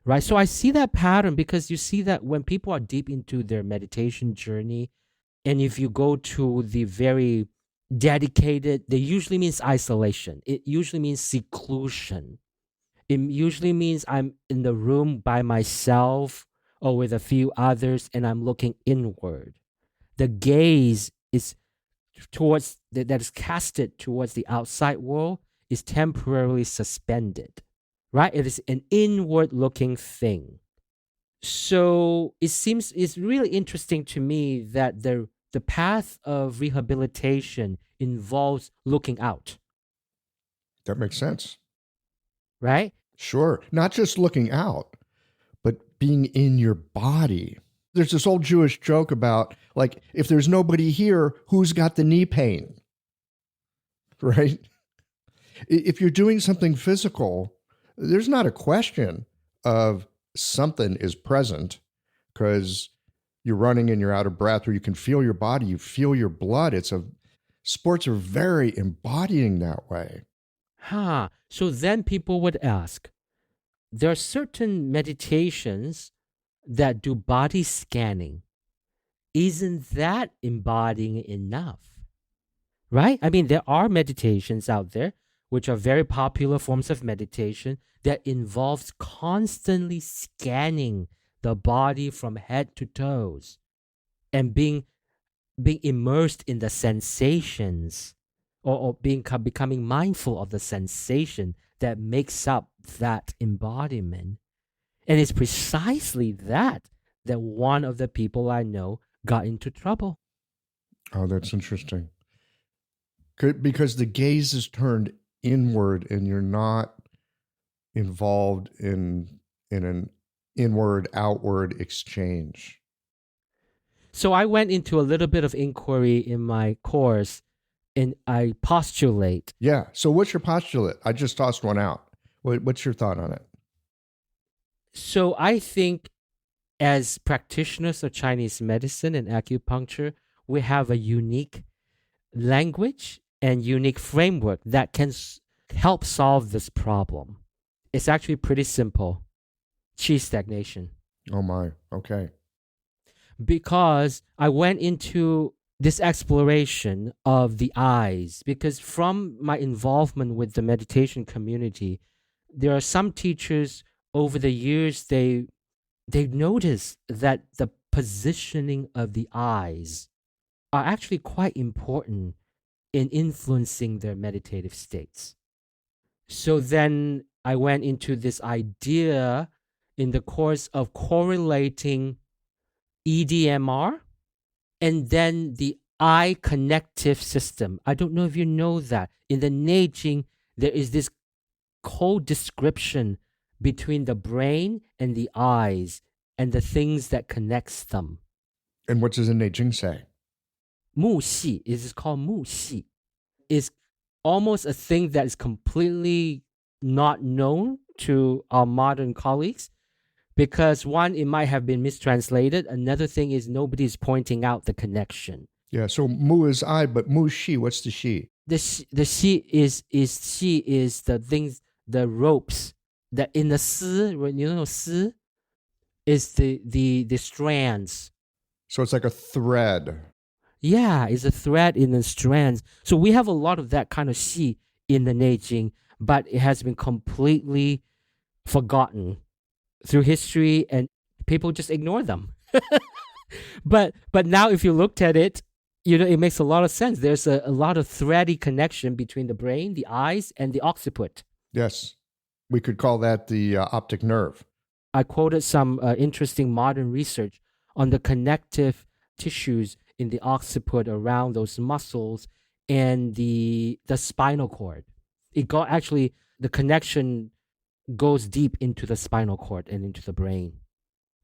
Right? So I see that pattern because you see that when people are deep into their meditation journey, and if you go to the very dedicated, they usually means isolation. It usually means seclusion. It usually means I'm in the room by myself or with a few others and I'm looking inward. The gaze is that is casted towards the outside world is temporarily suspended, right? It is an inward looking thing. So it's really interesting to me that the the path of rehabilitation involves looking out, That makes sense. right? Sure. Not just looking out, but being in your body. There's this old Jewish joke about, like, if there's nobody here, who's got the knee pain? Right? If you're doing something physical, there's not a question of something is present because you're running and you're out of breath, or you can feel your body, you feel your blood. Sports are very embodying that way. So then people would ask, there are certain meditations that do body scanning. Isn't that embodying enough? Right? I mean, there are meditations out there, which are very popular forms of meditation, that involves constantly scanning the body from head to toes and being immersed in the sensations, or becoming mindful of the sensation that makes up that embodiment. And it's precisely that one of the people I know got into trouble. Oh, that's interesting. Because the gaze is turned inward and you're not involved in an inward-outward exchange. So I went into a little bit of inquiry in my course, and I postulate. Yeah. So what's your postulate? I just tossed one out. What's your thought on it? So I think as practitioners of Chinese medicine and acupuncture, we have a unique language and unique framework that can help solve this problem. It's actually pretty simple. Qi stagnation. Oh my. Okay. Because I went into this exploration of the eyes, because from my involvement with the meditation community, there are some teachers over the years, they noticed that the positioning of the eyes are actually quite important in influencing their meditative states. So then I went into this idea in the course of correlating EDMR and then the eye connective system. I don't know if you know that. In the Neijing, there is this co-description between the brain and the eyes and the things that connects them. And what does the Neijing say? 木系is called 木系. Is almost a thing that is completely not known to our modern colleagues, because one, it might have been mistranslated. Another thing is nobody's pointing out the connection. Yeah, so mu is I, but mu shi, what's the shi? The shi is the things, the ropes that in the si, you know, si is the strands. So it's like a thread. Yeah, it's a thread in the strands. So we have a lot of that kind of xi in the Neijing, but it has been completely forgotten through history, and people just ignore them. But now if you looked at it, you know, it makes a lot of sense. There's a lot of thready connection between the brain, the eyes, and the occiput. Yes. We could call that the optic nerve. I quoted some interesting modern research on the connective tissues in the occiput around those muscles and the spinal cord. Actually, the connection goes deep into the spinal cord and into the brain.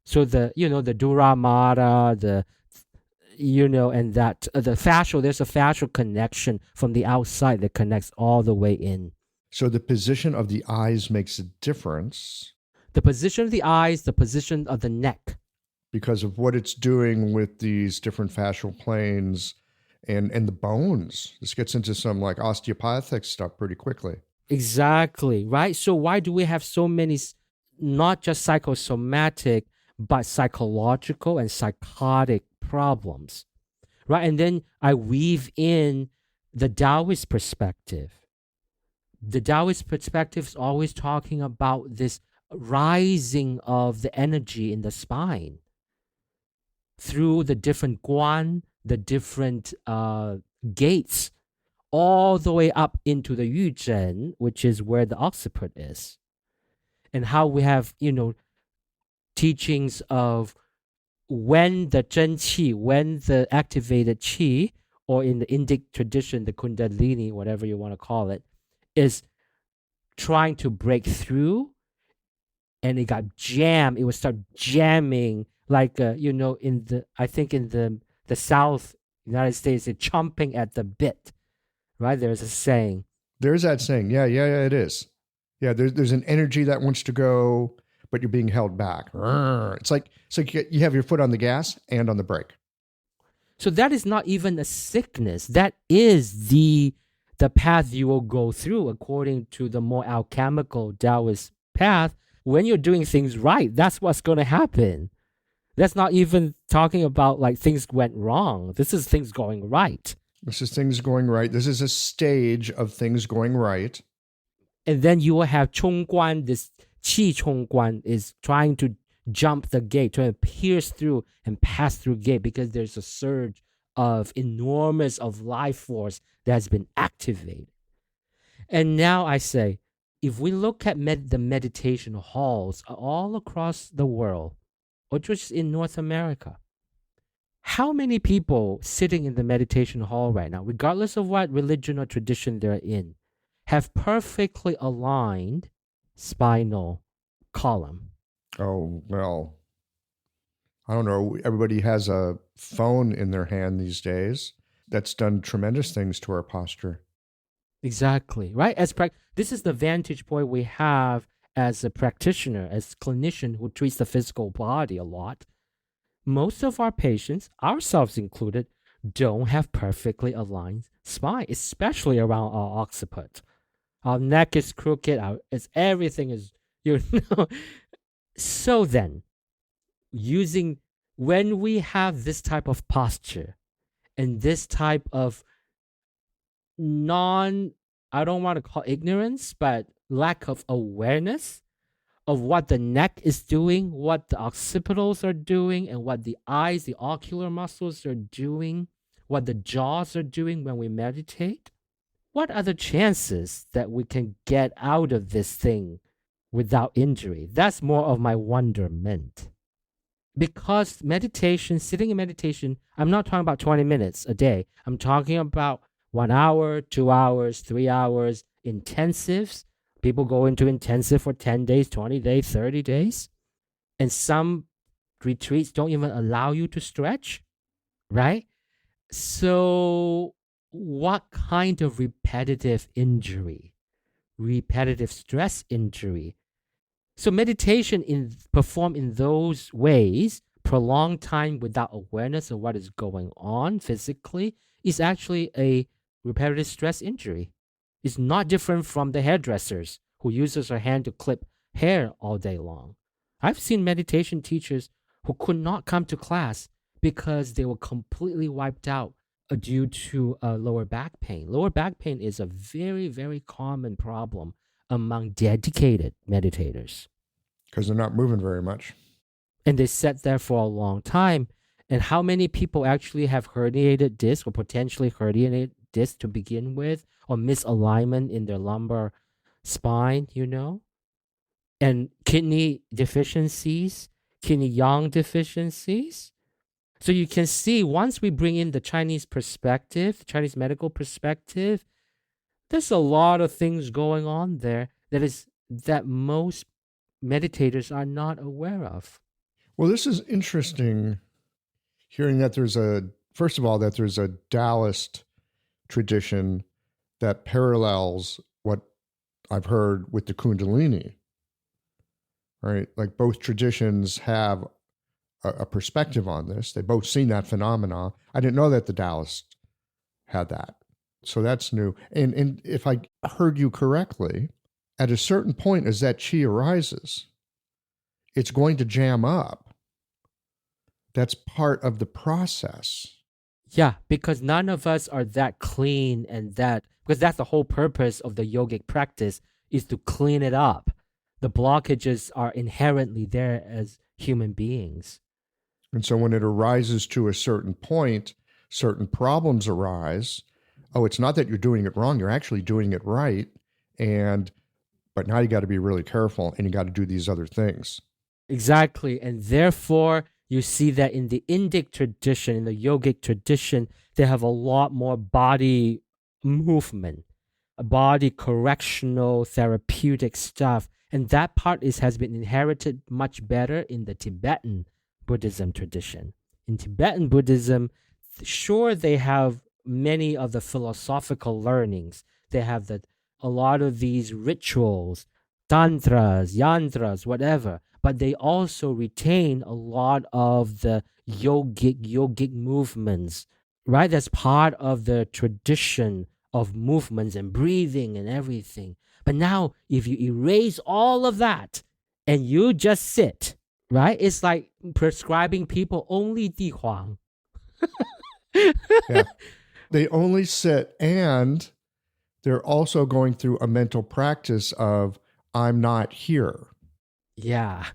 So the dura mater, and that the fascial, there's a fascial connection from the outside that connects all the way in. So the position of the eyes makes a difference. The position of the eyes, the position of the neck. Because of what it's doing with these different fascial planes and the bones. This gets into some like osteopathic stuff pretty quickly. Exactly, right? So why do we have so many, not just psychosomatic, but psychological and psychotic problems, right? And then I weave in the Taoist perspective. The Taoist perspective is always talking about this rising of the energy in the spine through the different guan, the different gates, all the way up into the yuzhen, which is where the occiput is. And how we have, teachings of when the zhen qi, when the activated qi, or in the Indic tradition, the kundalini, whatever you want to call it, is trying to break through, and it got jammed. It would start jamming, like I think in the South United States, it's chomping at the bit, right? There's a saying. There's that saying. Yeah, it is. Yeah, there's an energy that wants to go, but you're being held back. It's like you have your foot on the gas and on the brake. So that is not even a sickness. That is the path you will go through according to the more alchemical Taoist path. When you're doing things right, that's what's going to happen. That's not even talking about like things went wrong. This is things going right. This is things going right. This is a stage of things going right. And then you will have Chongguan, this Qi Chongguan is trying to jump the gate, trying to pierce through and pass through gate, because there's a surge of enormous of life force that has been activated. And now I say, if we look at the meditation halls all across the world, or just in North America, how many people sitting in the meditation hall right now, regardless of what religion or tradition they're in, have perfectly aligned spinal column? Oh, well, I don't know. Everybody has a phone in their hand these days. That's done tremendous things to our posture. Exactly, right? This is the vantage point we have as a practitioner, as a clinician who treats the physical body a lot. Most of our patients, ourselves included, don't have perfectly aligned spine, especially around our occiput. Our neck is crooked. Everything is, So then, when we have this type of posture and this type of I don't want to call ignorance, but lack of awareness of what the neck is doing, what the occipitals are doing, and what the eyes, the ocular muscles are doing, what the jaws are doing when we meditate, what are the chances that we can get out of this thing without injury? That's more of my wonderment. Because meditation, sitting in meditation, I'm not talking about 20 minutes a day. I'm talking about 1 hour, 2 hours, 3 hours, intensives. People go into intensive for 10 days, 20 days, 30 days. And some retreats don't even allow you to stretch, right? So what kind of repetitive injury, repetitive stress injury? So meditation performed in those ways, prolonged time without awareness of what is going on physically, is actually a repetitive stress injury. It's not different from the hairdressers who uses her hand to clip hair all day long. I've seen meditation teachers who could not come to class because they were completely wiped out due to lower back pain. Lower back pain is a very, very common problem among dedicated meditators. Because they're not moving very much. And they sat there for a long time. And how many people actually have herniated disc or potentially herniated disc to begin with, or misalignment in their lumbar spine, and kidney deficiencies, kidney yang deficiencies. So you can see, once we bring in the Chinese perspective, Chinese medical perspective, there's a lot of things going on there that most meditators are not aware of. Well, this is interesting, hearing that there's a Taoist tradition that parallels what I've heard with the Kundalini, right? Like both traditions have a perspective on this. They both seen that phenomena. I didn't know that the Taoists had that. So that's new. And if I heard you correctly, at a certain point as that chi arises, it's going to jam up. That's part of the process. Yeah, because none of us are that clean because that's the whole purpose of the yogic practice, is to clean it up. The blockages are inherently there as human beings. And so when it arises to a certain point, certain problems arise. Oh, it's not that you're doing it wrong. You're actually doing it right. But now you got to be really careful, and you got to do these other things. Exactly. And therefore, You see that in the Indic tradition, in the yogic tradition, they have a lot more body movement, body correctional, therapeutic stuff. And that part has been inherited much better in the Tibetan Buddhism tradition. In Tibetan Buddhism, sure, they have many of the philosophical learnings. They have a lot of these rituals, tantras, yantras, whatever. But they also retain a lot of the yogic movements, right? That's part of the tradition of movements and breathing and everything. But now, if you erase all of that and you just sit, right? It's like prescribing people only Di Huang. Yeah. They only sit, and they're also going through a mental practice of, I'm not here. Yeah.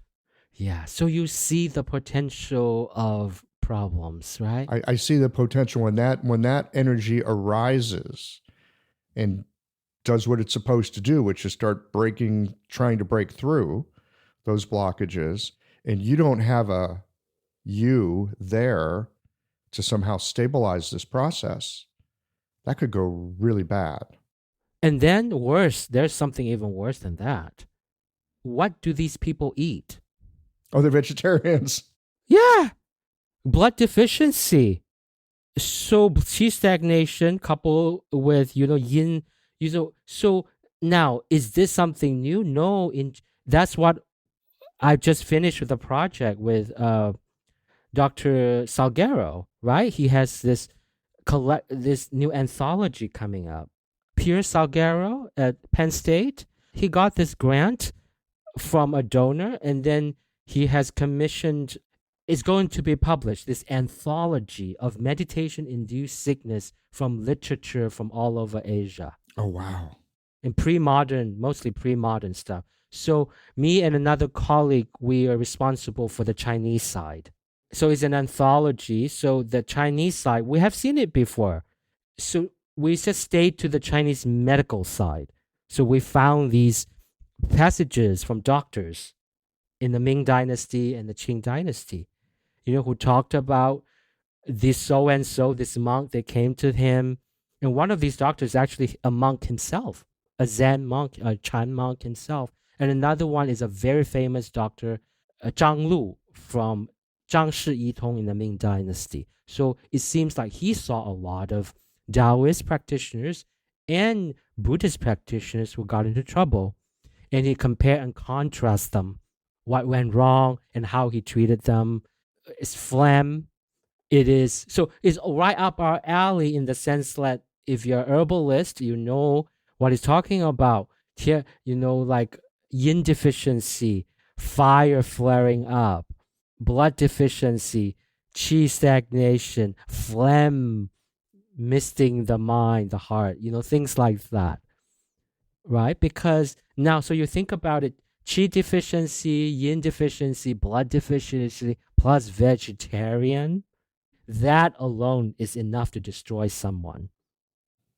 Yeah. So you see the potential of problems, right? I see the potential when that energy arises and does what it's supposed to do, which is start trying to break through those blockages, and you don't have a you there to somehow stabilize this process. That could go really bad. And then worse, there's something even worse than that. What do these people eat? Oh, they're vegetarians. Yeah. Blood deficiency. So qi stagnation coupled with, yin, so now, is this something new? No, that's what I just finished with a project with Dr. Salguero, right? He has this new anthology coming up. Pierre Salguero at Penn State, he got this grant from a donor, and then he has commissioned, it's going to be published, this anthology of meditation-induced sickness from literature from all over Asia. Oh, wow. In mostly pre-modern stuff. So me and another colleague, we are responsible for the Chinese side. So it's an anthology. So the Chinese side, we have seen it before. So we just stayed to the Chinese medical side. So we found these passages from doctors in the Ming Dynasty and the Qing Dynasty, who talked about this so-and-so, this monk, they came to him. And one of these doctors is actually a monk himself, a Zen monk, a Chan monk himself. And another one is a very famous doctor, Zhang Lu, from Zhang Shi Yitong in the Ming Dynasty. So it seems like he saw a lot of Taoist practitioners and Buddhist practitioners who got into trouble. And he compared and contrast them, what went wrong and how he treated them. It's phlegm. It's right up our alley in the sense that if you're an herbalist, you know what he's talking about. Here, like yin deficiency, fire flaring up, blood deficiency, qi stagnation, phlegm misting the mind, the heart, things like that. Right? Because now, so you think about it, qi deficiency, yin deficiency, blood deficiency, plus vegetarian, that alone is enough to destroy someone.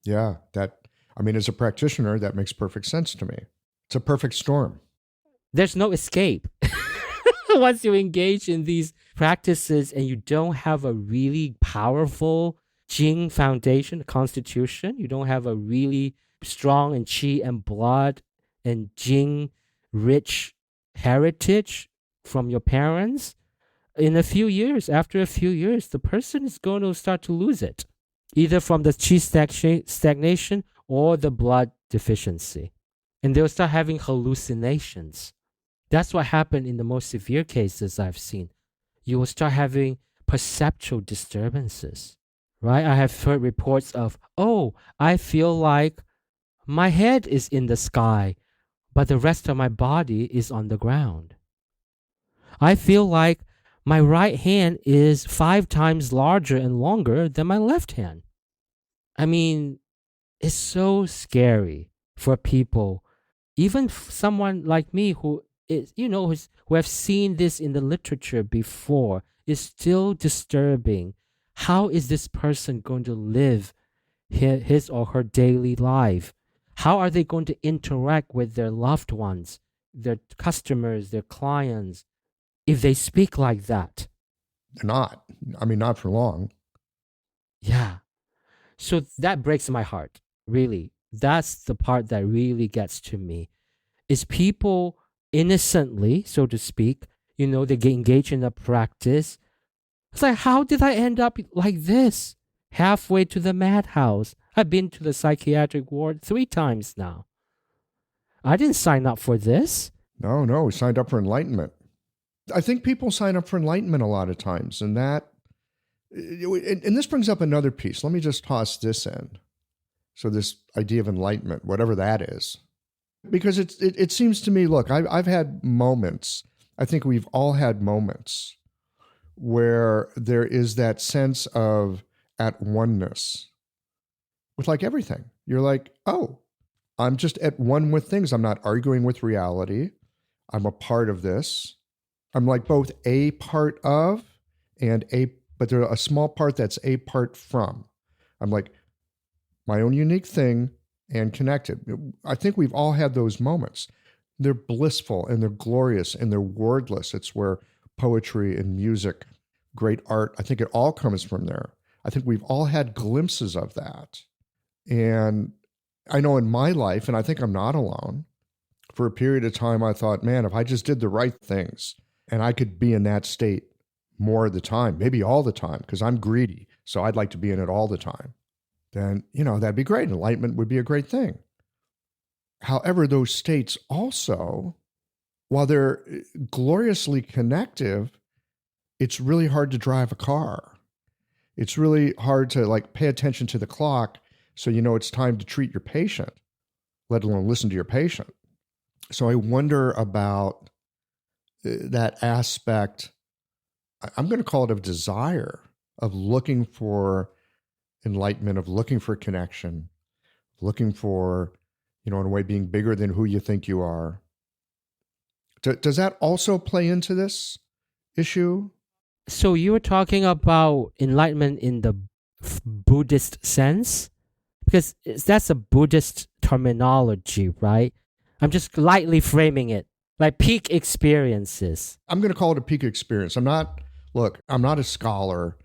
Yeah, as a practitioner, that makes perfect sense to me. It's a perfect storm. There's no escape. Once you engage in these practices and you don't have a really powerful Jing foundation, constitution, you don't have a really strong in qi and blood and Jing rich heritage from your parents, after a few years, the person is going to start to lose it, either from the qi stagnation or the blood deficiency. And they'll start having hallucinations. That's what happened in the most severe cases I've seen. You will start having perceptual disturbances, right? I have heard reports of, I feel like my head is in the sky, but the rest of my body is on the ground. I feel like my right hand is 5 times larger and longer than my left hand. I mean, it's so scary for people, even someone like me who is, who have seen this in the literature before, is still disturbing. How is this person going to live his or her daily life? How are they going to interact with their loved ones, their customers, their clients, if they speak like that? not. I mean, not for long. Yeah. So that breaks my heart, really. That's the part that really gets to me. Is people innocently, so to speak, they get engaged in a practice. It's like, how did I end up like this? Halfway to the madhouse. I've been to the psychiatric ward 3 times now. I didn't sign up for this. No, we signed up for enlightenment. I think people sign up for enlightenment a lot of times, and this brings up another piece. Let me just toss this in. So this idea of enlightenment, whatever that is, because it seems to me, look, I've had moments. I think we've all had moments where there is that sense of at oneness with like everything. You're like, oh, I'm just at one with things. I'm not arguing with reality. I'm a part of this. I'm like both a part of but there's a small part that's a part from. I'm like my own unique thing and connected. I think we've all had those moments. They're blissful and they're glorious and they're wordless. It's where poetry and music, great art, I think it all comes from there. I think we've all had glimpses of that. And I know in my life, and I think I'm not alone, for a period of time, I thought, man, if I just did the right things and I could be in that state more of the time, maybe all the time, because I'm greedy. So I'd like to be in it all the time. Then, that'd be great. Enlightenment would be a great thing. However, those states also, while they're gloriously connective, it's really hard to drive a car. It's really hard to pay attention to the clock so it's time to treat your patient, let alone listen to your patient. So I wonder about that aspect. I'm going to call it of desire, of looking for enlightenment, of looking for connection, looking for, in a way, being bigger than who you think you are. Does that also play into this issue? So you were talking about enlightenment in the Buddhist sense? Because that's a Buddhist terminology, right? I'm just lightly framing it, like peak experiences. I'm going to call it a peak experience. I'm not a scholar,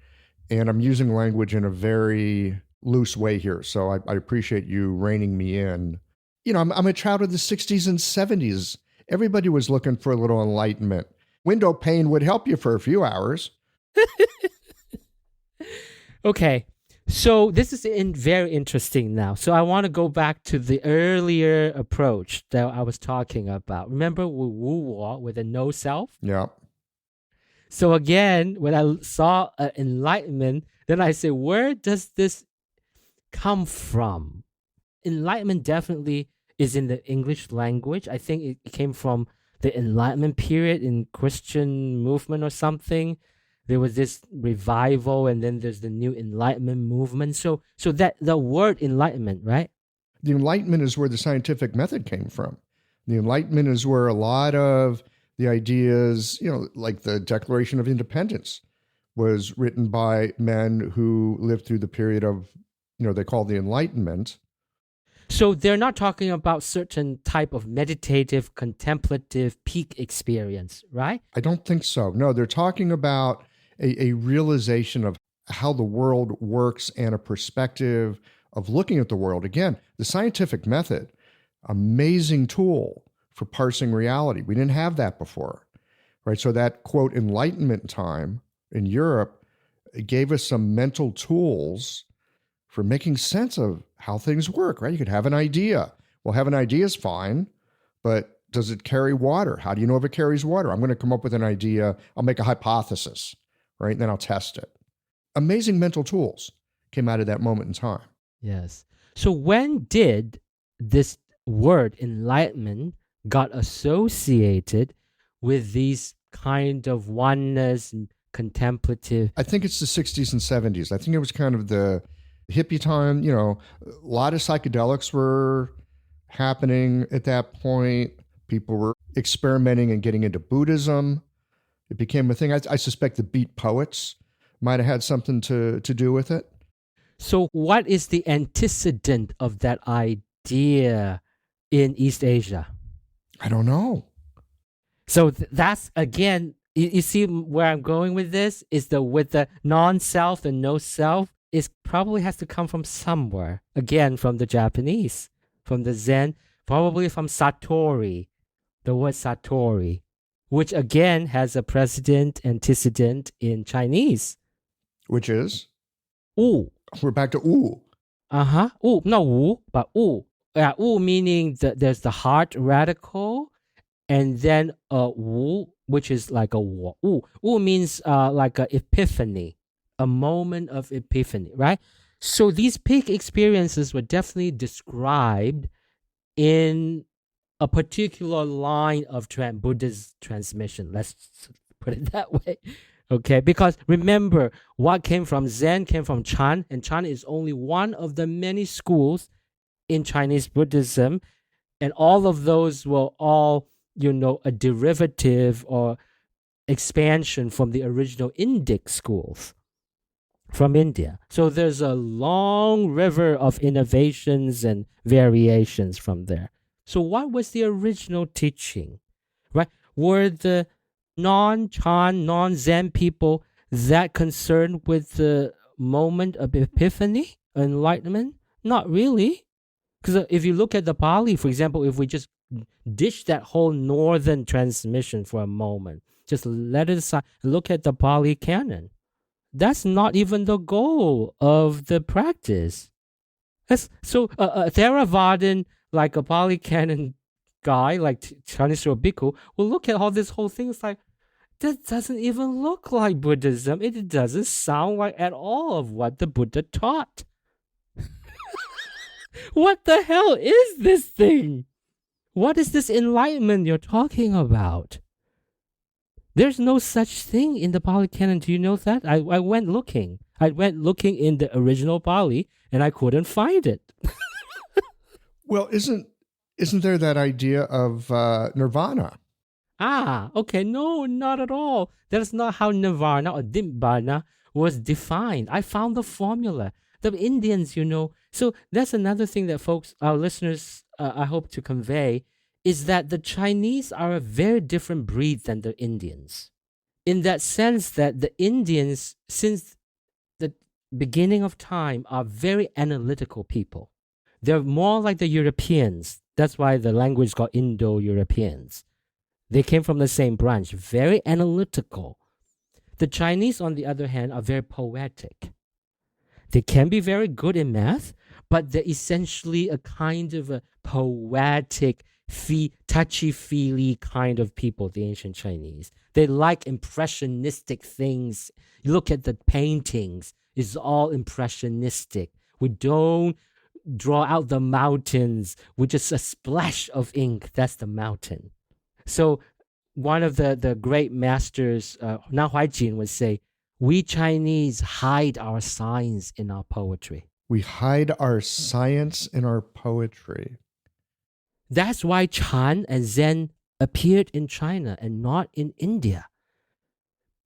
and I'm using language in a very loose way here. So I appreciate you reining me in. I'm a child of the 60s and 70s. Everybody was looking for a little enlightenment. Window pane would help you for a few hours. Okay. So this is very interesting now. So I want to go back to the earlier approach that I was talking about. Remember Wu with a no self? Yeah. So again, when I saw enlightenment, then I say, where does this come from? Enlightenment definitely is in the English language. I think it came from the Enlightenment period in Christian movement or something. There was this revival, and then there's the new Enlightenment movement. So that the word enlightenment, right? The Enlightenment is where the scientific method came from. The Enlightenment is where a lot of the ideas, like the Declaration of Independence was written by men who lived through the period of, they call the Enlightenment. So they're not talking about certain type of meditative, contemplative peak experience, right? I don't think so. No, they're talking about a realization of how the world works and a perspective of looking at the world. Again, the scientific method, amazing tool for parsing reality. We didn't have that before, right? So that, quote, Enlightenment time in Europe gave us some mental tools for making sense of how things work, right? You could have an idea. Well, have an idea is fine, but does it carry water? How do you know if it carries water? I'm going to come up with an idea. I'll make a hypothesis, right? And then I'll test it. Amazing mental tools came out of that moment in time. Yes. So when did this word enlightenment got associated with these kind of oneness and contemplative? I think it's the 60s and 70s. I think it was kind of the hippie time. A lot of psychedelics were happening at that point. People were experimenting and getting into Buddhism. It became a thing. I suspect the beat poets might have had something to do with it. So what is the antecedent of that idea in East Asia? I don't know. So that's, again, You see where I'm going with this? Is with the non-self and no self, it probably has to come from somewhere. Again, from the Japanese, from the Zen, probably from Satori, the word Satori, which again has a precedent, antecedent in Chinese. Which is? Wu. We're back to ooh. Uh-huh. Wu, not wu, but wu. Yeah, wu meaning there's the heart radical, and then wu, which is like a wu. Wu means like a epiphany, a moment of epiphany, right? So these peak experiences were definitely described in a particular line of Buddha's transmission. Let's put it that way. Okay, because remember, what came from Zen came from Chan, and Chan is only one of the many schools in Chinese Buddhism, and all of those were all, a derivative or expansion from the original Indic schools from India. So there's a long river of innovations and variations from there. So what was the original teaching, right? Were the non-Chan, non-Zen people that concerned with the moment of epiphany, enlightenment? Not really. Because if you look at the Pali, for example, if we just ditch that whole northern transmission for a moment, just let it aside, look at the Pali canon. That's not even the goal of the practice. So a Theravadan, like a Pali canon guy, like Chanisro Bhikkhu, will look at all this whole thing. It's like, that doesn't even look like Buddhism. It doesn't sound like at all of what the Buddha taught. What the hell is this thing? What is this enlightenment you're talking about? There's no such thing in the Pali Canon. Do you know that? I went looking. I went looking in the original Pali, and I couldn't find it. Well, isn't there that idea of nirvana? Okay. No, not at all. That's not how nirvana or nibbana was defined. I found the formula. The Indians, So that's another thing that folks, our listeners, I hope to convey, is that the Chinese are a very different breed than the Indians. In that sense that the Indians, since the beginning of time, are very analytical people. They're more like the Europeans. That's why the language is called Indo-Europeans. They came from the same branch, very analytical. The Chinese, on the other hand, are very poetic. They can be very good in math, but they're essentially a kind of a poetic, touchy-feely kind of people, the ancient Chinese. They like impressionistic things. You look at the paintings, it's all impressionistic. We don't draw out the mountains with just a splash of ink. That's the mountain. So one of the great masters, Na Huaijin, would say, we Chinese hide our science in our poetry. We hide our science in our poetry. That's why Chan and Zen appeared in China and not in India.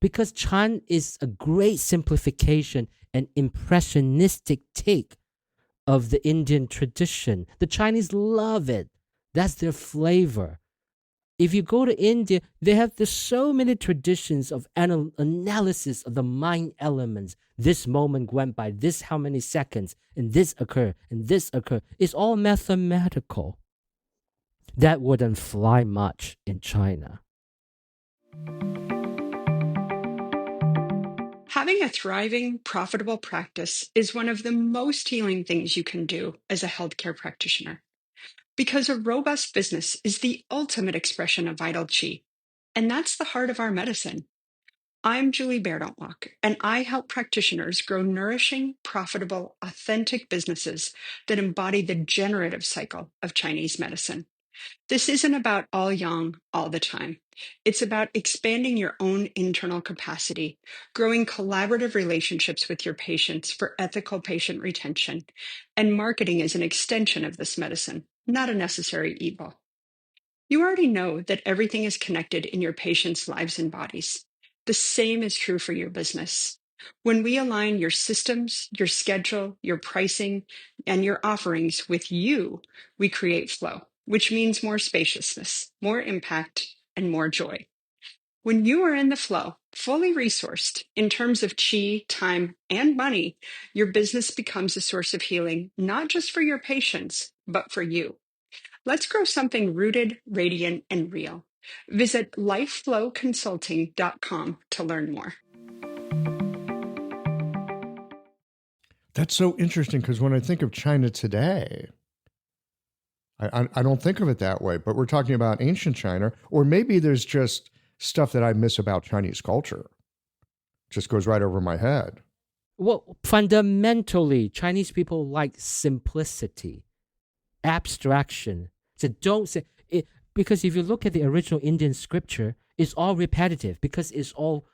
Because Chan is a great simplification and impressionistic take of the Indian tradition. The Chinese love it. That's their flavor. If you go to India, there's so many traditions of analysis of the mind elements. This moment went by this how many seconds, and this occurred, and this occurred. It's all mathematical. That wouldn't fly much in China. Having a thriving, profitable practice is one of the most healing things you can do as a healthcare practitioner. Because a robust business is the ultimate expression of vital qi, and that's the heart of our medicine. I'm Julie Lok, and I help practitioners grow nourishing, profitable, authentic businesses that embody the generative cycle of Chinese medicine. This isn't about all yang all the time. It's about expanding your own internal capacity, growing collaborative relationships with your patients for ethical patient retention, and marketing as an extension of this medicine, not a necessary evil. You already know that everything is connected in your patients' lives and bodies. The same is true for your business. When we align your systems, your schedule, your pricing, and your offerings with you, we create flow, which means more spaciousness, more impact, and more joy. When you are in the flow, fully resourced in terms of chi, time, and money, your business becomes a source of healing, not just for your patients, but for you. Let's grow something rooted, radiant, and real. Visit lifeflowconsulting.com to learn more. That's so interesting because when I think of China today, I don't think of it that way, but we're talking about ancient China, or maybe there's just stuff that I miss about Chinese culture. Just goes right over my head. Well, fundamentally, Chinese people like simplicity, abstraction. So don't say it, because if you look at the original Indian scripture, it's all repetitive because it's all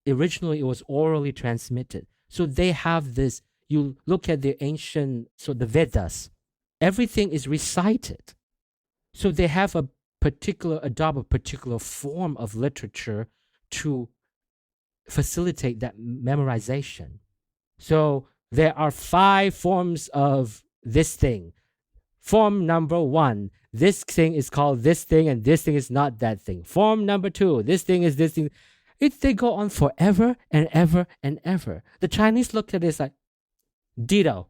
originally it was orally transmitted. So they have this. You look at the ancient, so the Vedas, everything is recited. So they have adopt a particular form of literature to facilitate that memorization. So there are 5 forms of this thing. Form number 1, this thing is called this thing and this thing is not that thing. Form number 2, this thing is this thing. They go on forever and ever and ever. The Chinese look at this like, ditto.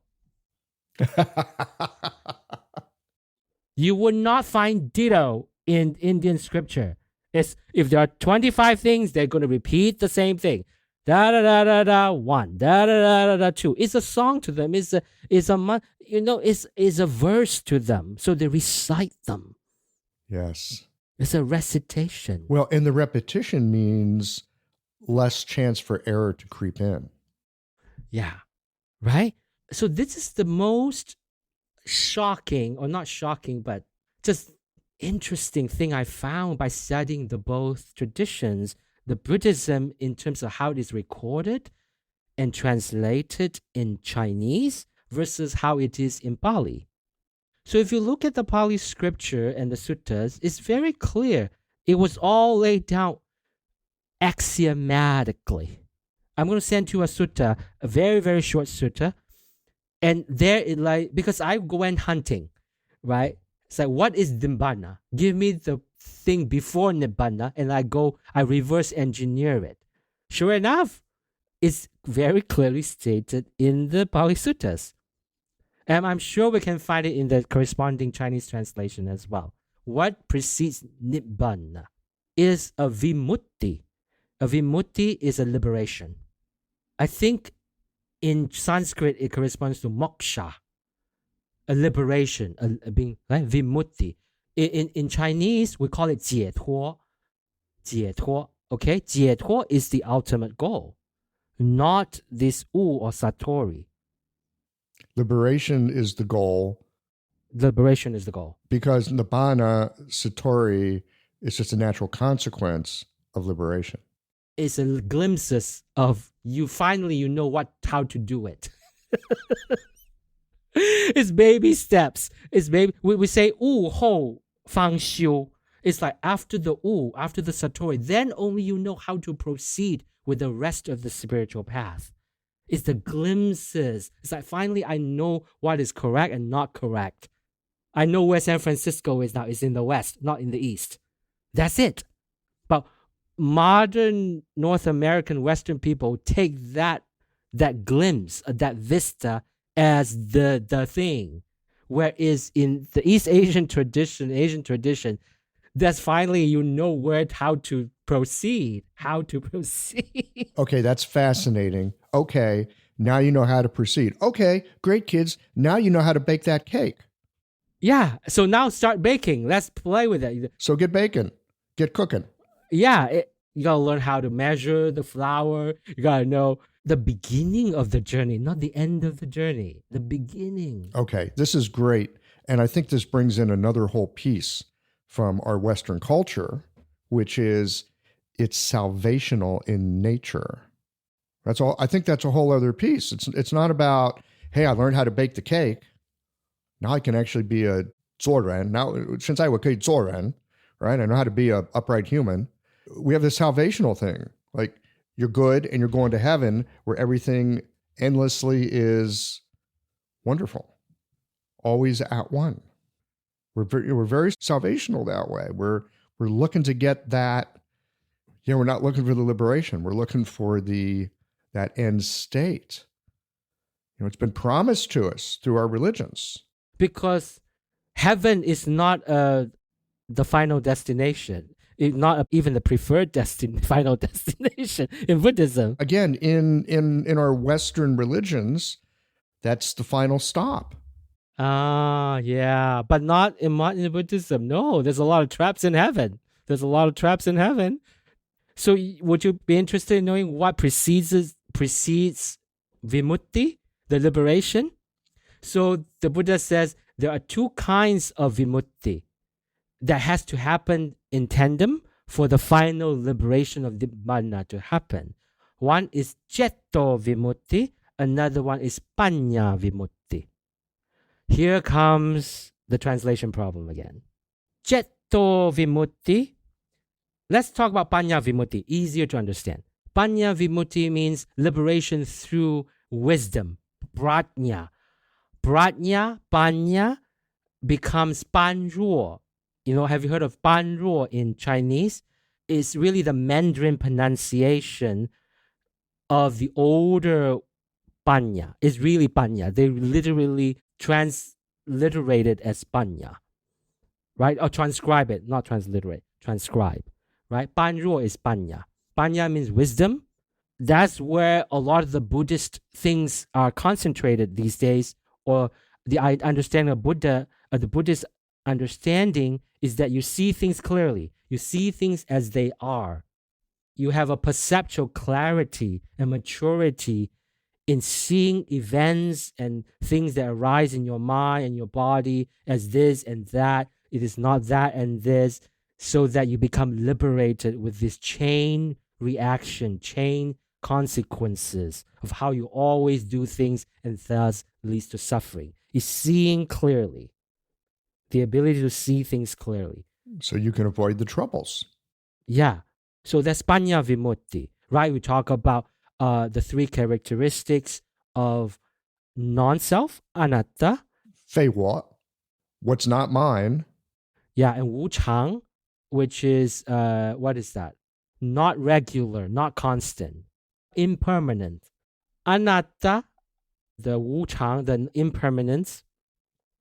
You would not find ditto in Indian scripture. It's, if there are 25 things, they're going to repeat the same thing. Da da da da da 1, da da da da da 2. It's a song to them. It's a verse to them. So they recite them. Yes. It's a recitation. Well, and the repetition means less chance for error to creep in. Yeah. Right? So this is the most shocking, or not shocking, but just interesting thing I found by studying the both traditions, the Buddhism in terms of how it is recorded and translated in Chinese versus how it is in Pali. So if you look at the Pali scripture and the suttas, it's very clear. It was all laid down axiomatically. I'm going to send you a sutta, a very, very short sutta. And there it like, because I went hunting, right? It's like, what is Nibbana? Give me the thing before Nibbana, and I reverse engineer it. Sure enough, it's very clearly stated in the Pali Suttas. And I'm sure we can find it in the corresponding Chinese translation as well. What precedes Nibbana is a vimutti. A vimutti is a liberation. I think in Sanskrit, it corresponds to moksha, a liberation, a being, right? Vimutti. In Chinese, we call it 解脱. 解脱, okay? 解脱 is the ultimate goal, not this or satori. Liberation is the goal. Liberation is the goal. Because nibbana, satori, is just a natural consequence of liberation. It's a glimpses of you finally know how to do it. It's baby steps. It's baby. We say 悟后方修. It's like after the satori, then only you know how to proceed with the rest of the spiritual path. It's the glimpses. It's like finally I know what is correct and not correct. I know where San Francisco is now. It's in the west, not in the east. That's it. But modern North American Western people take that glimpse, that vista as the thing. Whereas in the East Asian tradition, that's finally how to proceed. Okay, that's fascinating. Okay, now you know how to proceed. Okay, great kids. Now you know how to bake that cake. Yeah, so now start baking. Let's play with it. So get baking. Get cooking. Yeah, you gotta learn how to measure the flour. You gotta know the beginning of the journey, not the end of the journey. The beginning. Okay, this is great. And I think this brings in another whole piece from our Western culture, which is it's salvational in nature. That's all. I think that's a whole other piece. It's not about, hey, I learned how to bake the cake. Now I can actually be a 做人. Now, 现在我可以做人, right? I know how to be an upright human. We have this salvational thing. Like, you're good and you're going to heaven where everything endlessly is wonderful. Always at one. We're very salvational that way. We're looking to get that, Yeah, we're not looking for the liberation. We're looking for that end state. It's been promised to us through our religions. Because heaven is not the final destination. It's not even the preferred final destination in Buddhism. Again, in our Western religions, that's the final stop. Yeah, but not in Buddhism. No, there's a lot of traps in heaven. So would you be interested in knowing what precedes vimutti, the liberation? So the Buddha says there are two kinds of vimutti that has to happen in tandem for the final liberation of Nibbana to happen. One is cetto vimutti, another one is panya vimutti. Here comes the translation problem again. Cetto vimutti. Let's talk about panya vimutti, easier to understand. Panya vimutti means liberation through wisdom, prajna. Prajna, panya, becomes panruo. Have you heard of panruo in Chinese? It's really the Mandarin pronunciation of the older panya. It's really panya. They literally transliterate it as panya, right? Or transcribe it, not transliterate, transcribe, right? Panruo is panya. Panya means wisdom. That's where a lot of the Buddhist things are concentrated these days, or the understanding of Buddha, the Buddhist understanding is that you see things clearly. You see things as they are. You have a perceptual clarity and maturity in seeing events and things that arise in your mind and your body as this and that. It is not that and this, so that you become liberated with this chain reaction, chain consequences of how you always do things, and thus leads to suffering. Is seeing clearly. The ability to see things clearly. So you can avoid the troubles. Yeah. So that's panya vimutti, right? We talk about the three characteristics of non-self, anatta. Fei what? What's not mine. Yeah, and wu chang, which is, what is that? Not regular, not constant, impermanent. Anatta, the wu chang, the impermanence.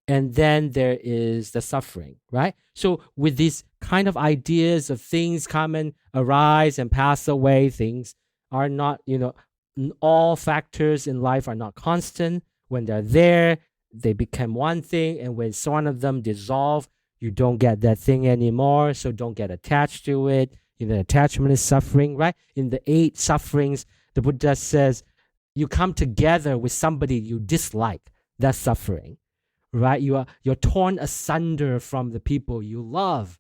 And then there is the suffering, right? So with these kind of ideas of things come and arise and pass away, things are not, all factors in life are not constant. When they're there, they become one thing. And when one of them dissolve, you don't get that thing anymore. So don't get attached to it. Attachment is suffering, right? In the 8 sufferings, the Buddha says, you come together with somebody you dislike. That's suffering. Right? You're torn asunder from the people you love.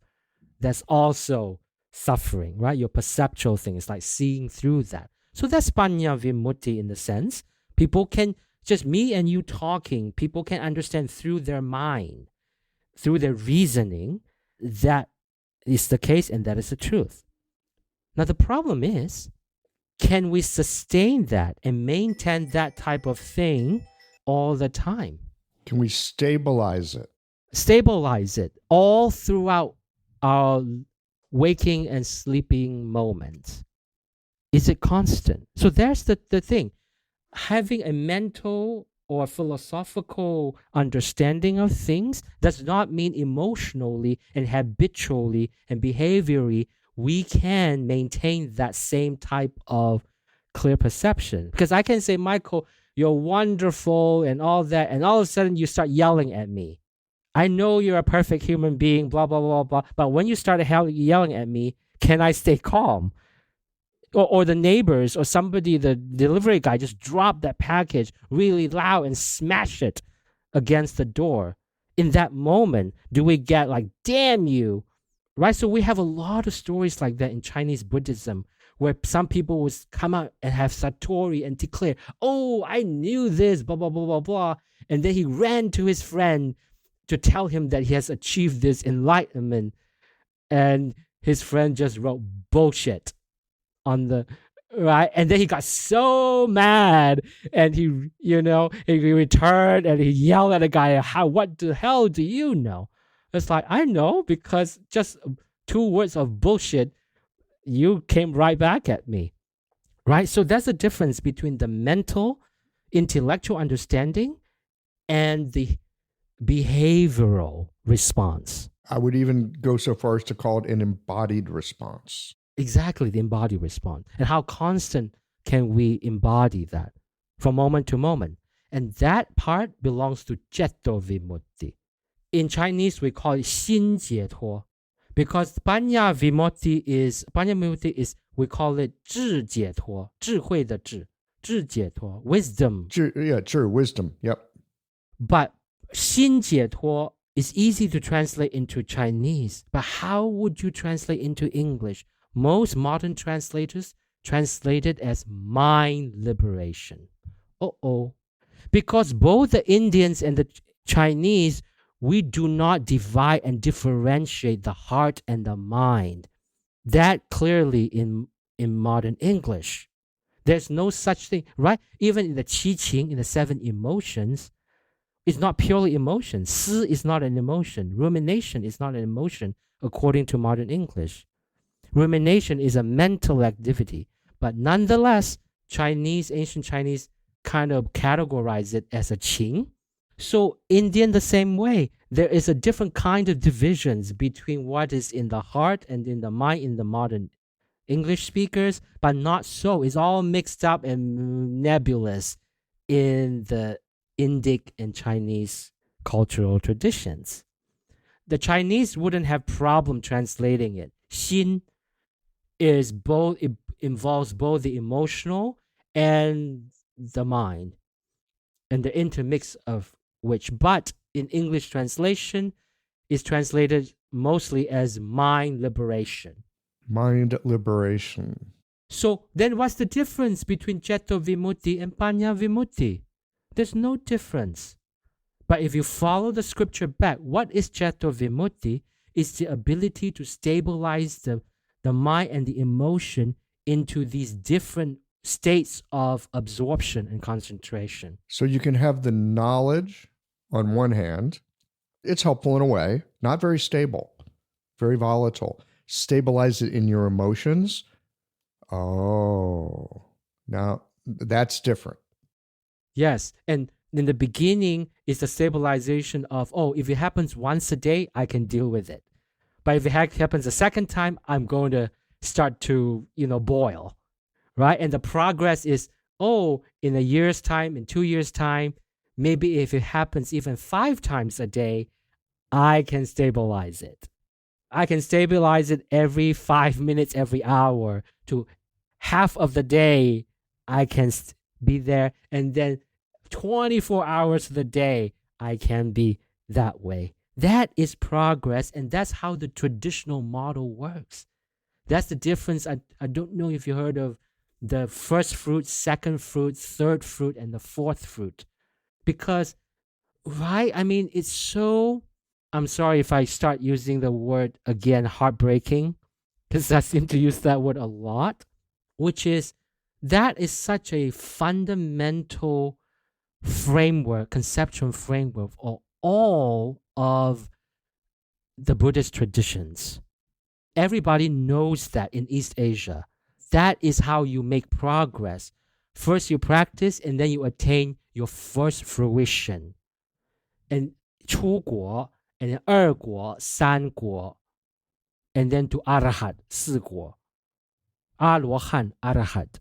That's also suffering, right? Your perceptual thing is like seeing through that. So that's panya vimutti in the sense. People can, just me and you talking, people can understand through their mind, through their reasoning, that is the case and that is the truth. Now the problem is, can we sustain that and maintain that type of thing all the time? Can we stabilize it? Stabilize it all throughout our waking and sleeping moments. Is it constant? So there's the thing. Having a mental or philosophical understanding of things does not mean emotionally and habitually and behaviorally we can maintain that same type of clear perception. Because I can say, Michael, you're wonderful and all that, and all of a sudden you start yelling at me. I know you're a perfect human being, blah, blah, blah, blah, but when you started yelling at me, can I stay calm? Or the neighbors or somebody, the delivery guy just dropped that package really loud and smash it against the door. In that moment, do we get like, damn you, right? So we have a lot of stories like that in Chinese Buddhism, where some people would come out and have satori and declare, oh, I knew this, blah, blah, blah, blah, blah. And then he ran to his friend to tell him that he has achieved this enlightenment. And his friend just wrote bullshit on the, right? And then he got so mad and he returned and he yelled at the guy, what the hell do you know? It's like, I know, because just 2 words of bullshit, you came right back at me, right? So that's the difference between the mental, intellectual understanding and the behavioral response. I would even go so far as to call it an embodied response. Exactly, the embodied response. And how constant can we embody that from moment to moment? And that part belongs to Jetto Vimutti. In Chinese, we call it 心解脱, because Panya Vimutti is, we call it 智解脱, 智慧的智, 智解脱, wisdom. Wisdom. Yep. But 心解脱 is easy to translate into Chinese. But how would you translate into English? Most modern translators translate it as mind liberation. Because both the Indians and the Chinese, we do not divide and differentiate the heart and the mind. That clearly in modern English. There's no such thing, right? Even in the Qi Qing, in the 7 emotions, it's not purely emotion. Si is not an emotion. Rumination is not an emotion according to modern English. Rumination is a mental activity. But nonetheless, ancient Chinese kind of categorize it as a Qing. So Indian the same way. There is a different kind of divisions between what is in the heart and in the mind in the modern English speakers, but not so. It's all mixed up and nebulous in the Indic and Chinese cultural traditions. The Chinese wouldn't have problem translating it. Xin is both, it involves both the emotional and the mind, and the intermix of which, but in English translation is translated mostly as mind liberation. Mind liberation. So then what's the difference between Jetto Vimutti and Panya Vimutti? There's no difference. But if you follow the scripture back, what is Jetto Vimutti? It's the ability to stabilize the mind and the emotion into these different states of absorption and concentration. So you can have the knowledge on one hand. It's helpful in a way, not very stable, very volatile. Stabilize it in your emotions. Oh, now that's different. Yes. And in the beginning is the stabilization of, if it happens once a day, I can deal with it. But if it happens a second time, I'm going to start to, boil, right? And the progress is, in a year's time, in 2 years' time, maybe if it happens even 5 times a day, I can stabilize it. I can stabilize it every 5 minutes, every hour to half of the day. I can be there. And then 24 hours of the day, I can be that way. That is progress. And that's how the traditional model works. That's the difference. I don't know if you heard of the first fruit, second fruit, third fruit, and the fourth fruit. Because, right? I mean, it's so, I'm sorry if I start using the word again, heartbreaking, because I seem to use that word a lot, which is, that is such a fundamental framework, conceptual framework of all of the Buddhist traditions. Everybody knows that in East Asia. That is how you make progress. First you practice, and then you attain your first fruition. And 出国, and then 二国, 三国, and then to Arahat, 四国. 阿罗汉, Arahat.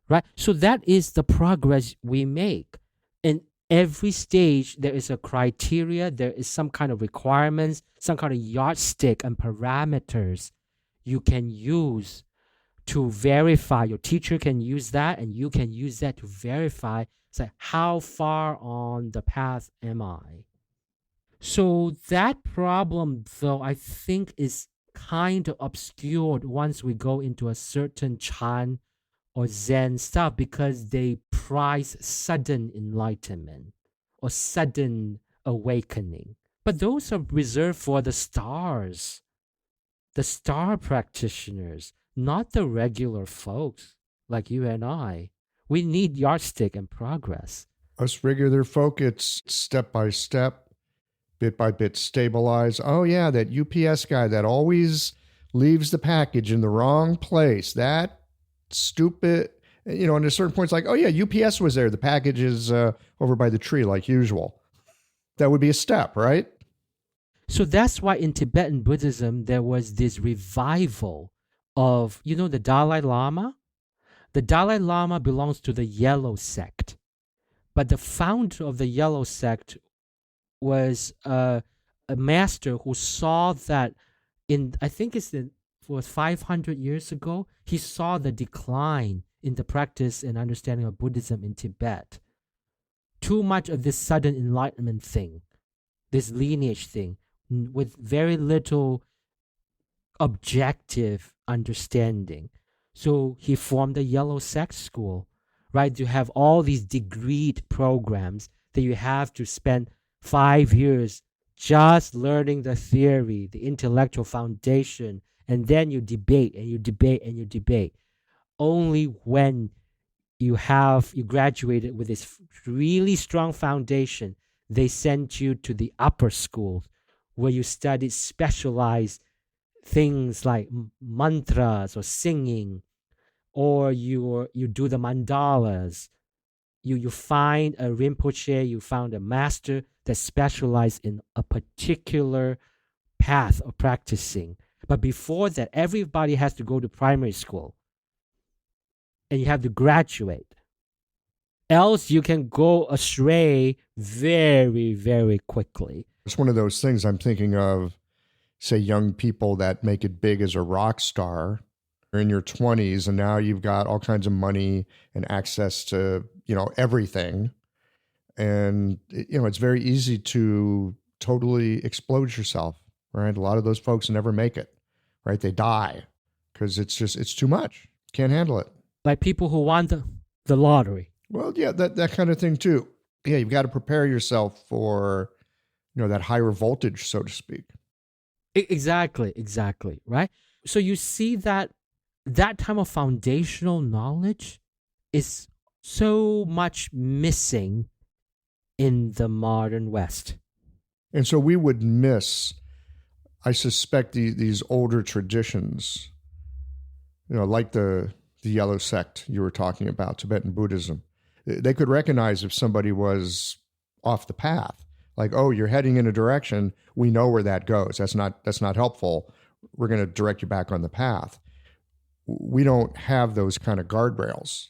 Right? So that is the progress we make. In every stage, there is a criteria, there is some kind of requirements, some kind of yardstick and parameters you can use to verify. Your teacher can use that, and you can use that to verify, say, how far on the path am I? So that problem, though, I think is kind of obscured once we go into a certain Chan or Zen stuff, because they prize sudden enlightenment or sudden awakening. But those are reserved for the stars, the star practitioners, not the regular folks like you and I. We need yardstick and progress. Us regular folk, it's step by step, bit by bit stabilize. Oh yeah, that UPS guy that always leaves the package in the wrong place. That stupid, and at a certain point, it's like, oh yeah, UPS was there. The package is over by the tree like usual. That would be a step, right? So that's why in Tibetan Buddhism, there was this revival of, the Dalai Lama. The Dalai Lama belongs to the Yellow sect. But the founder of the Yellow sect was a master who saw that I think was 500 years ago, he saw the decline in the practice and understanding of Buddhism in Tibet. Too much of this sudden enlightenment thing, this lineage thing, with very little objective understanding. So he formed the Yellow Sect School, right? To have all these degreed programs that you have to spend 5 years just learning the theory, the intellectual foundation, and then you debate and you debate and you debate. Only when you graduated with this really strong foundation, they sent you to the upper schools where you studied specialized things like mantras or singing, or you do the mandalas. You find a Rinpoche, you found a master that specialized in a particular path of practicing. But before that, everybody has to go to primary school. And you have to graduate. Else you can go astray very, very quickly. It's one of those things I'm thinking of, say, young people that make it big as a rock star. You're in your 20s and now you've got all kinds of money and access to, everything. And, it's very easy to totally explode yourself, right? A lot of those folks never make it, right? They die because it's too much. Can't handle it. Like people who won the lottery. Well, yeah, that kind of thing too. Yeah, you've got to prepare yourself for, that higher voltage, so to speak. Exactly, right? So you see that type of foundational knowledge is so much missing in the modern West. And so we would miss, I suspect, these older traditions, like the Yellow sect you were talking about, Tibetan Buddhism. They could recognize if somebody was off the path, like, oh, you're heading in a direction, we know where that goes. That's not helpful. We're going to direct you back on the path. We don't have those kind of guardrails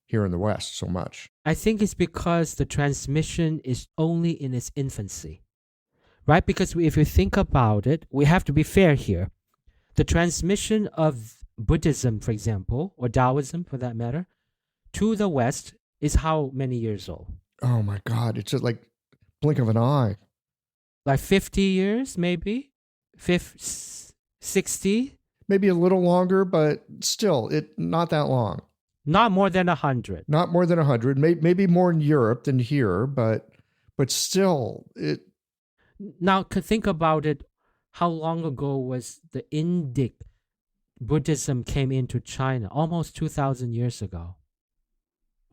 here in the West so much. I think it's because the transmission is only in its infancy, right? Because if you think about it, we have to be fair here. The transmission of Buddhism, for example, or Taoism for that matter, to the West is how many years old? Oh my God, it's just like blink of an eye. Like 50 years, maybe? 60? Maybe a little longer, but still, not that long. Not more than 100. Not more than 100. Maybe more in Europe than here, but still, it. Now, think about it. How long ago was the Indic Buddhism came into China? Almost 2,000 years ago.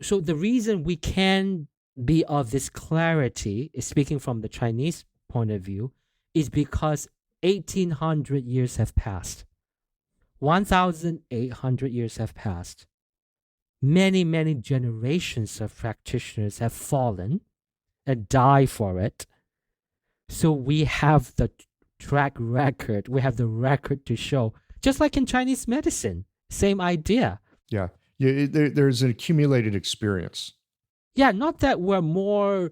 So the reason we can be of this clarity, speaking from the Chinese point of view, is because 1,800 years have passed. 1,800 years have passed. Many, many generations of practitioners have fallen and died for it. So we have the track record. We have the record to show. Just like in Chinese medicine, same idea. Yeah. There's an accumulated experience. Yeah, not that we're more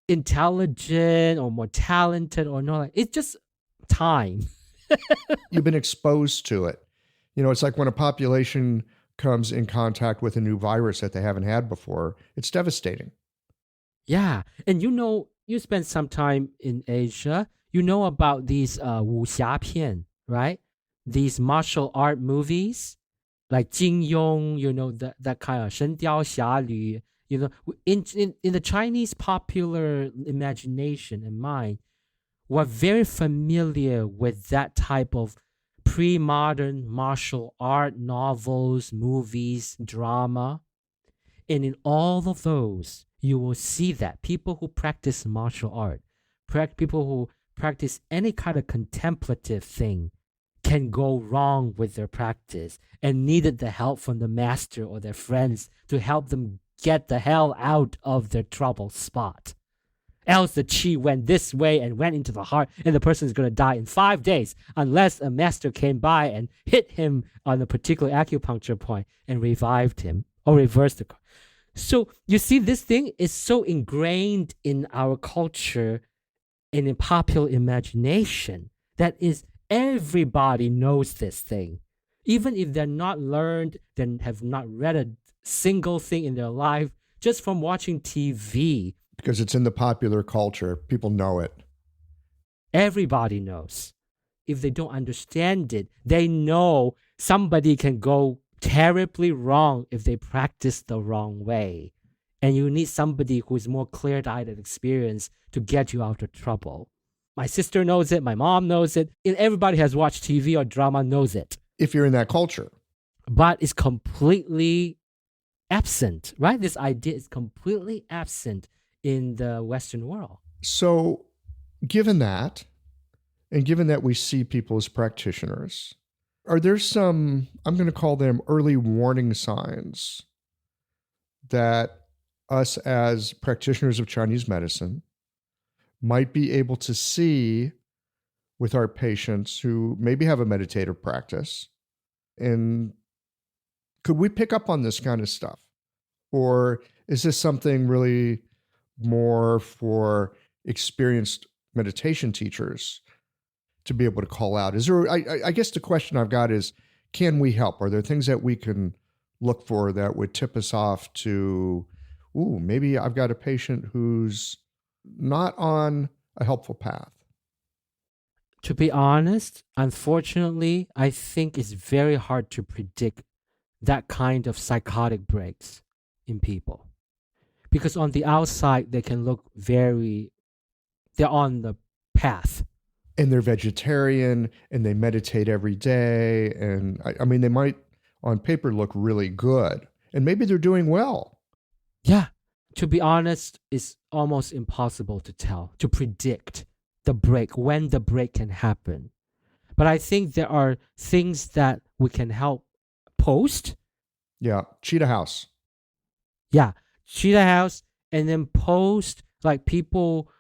intelligent or more talented or not. It's just time. You've been exposed to it. It's like when a population comes in contact with a new virus that they haven't had before, it's devastating. Yeah. And you spent some time in Asia. You know about these 武侠片, right? These martial art movies, like Jin Yong, that kind of 神雕侠侣. In the Chinese popular imagination and mind, we're very familiar with that type of pre-modern martial art novels, movies, drama. And in all of those, you will see that people who practice martial art, people who practice any kind of contemplative thing, can go wrong with their practice and needed the help from the master or their friends to help them get the hell out of their trouble spot. Else the chi went this way and went into the heart, and the person is going to die in 5 days unless a master came by and hit him on a particular acupuncture point and revived him or reversed the. So you see, this thing is so ingrained in our culture and in popular imagination that is everybody knows this thing. Even if they're not learned, then have not read a single thing in their life, just from watching TV. Because it's in the popular culture. People know it. Everybody knows. If they don't understand it, they know somebody can go terribly wrong if they practice the wrong way. And you need somebody who is more clear-eyed and experienced to get you out of trouble. My sister knows it. My mom knows it. And everybody has watched TV or drama knows it. If you're in that culture. But it's completely absent, right? This idea is completely absent in the Western world. So given that, and given that we see people as practitioners, are there some, I'm going to call them early warning signs that us as practitioners of Chinese medicine might be able to see with our patients who maybe have a meditative practice? And could we pick up on this kind of stuff? Or is this something really more for experienced meditation teachers to be able to call out? Is there, I guess the question I've got is, can we help? Are there things that we can look for that would tip us off to, maybe I've got a patient who's not on a helpful path? To be honest, unfortunately, I think it's very hard to predict that kind of psychotic breaks in people. Because on the outside, they can look they're on the path. And they're vegetarian and they meditate every day. And I mean, they might on paper look really good. And maybe they're doing well. Yeah. To be honest, it's almost impossible to tell, to predict the break, when the break can happen. But I think there are things that we can help post. Yeah. Cheetah House. Yeah. Cheetah House, and then post, like people,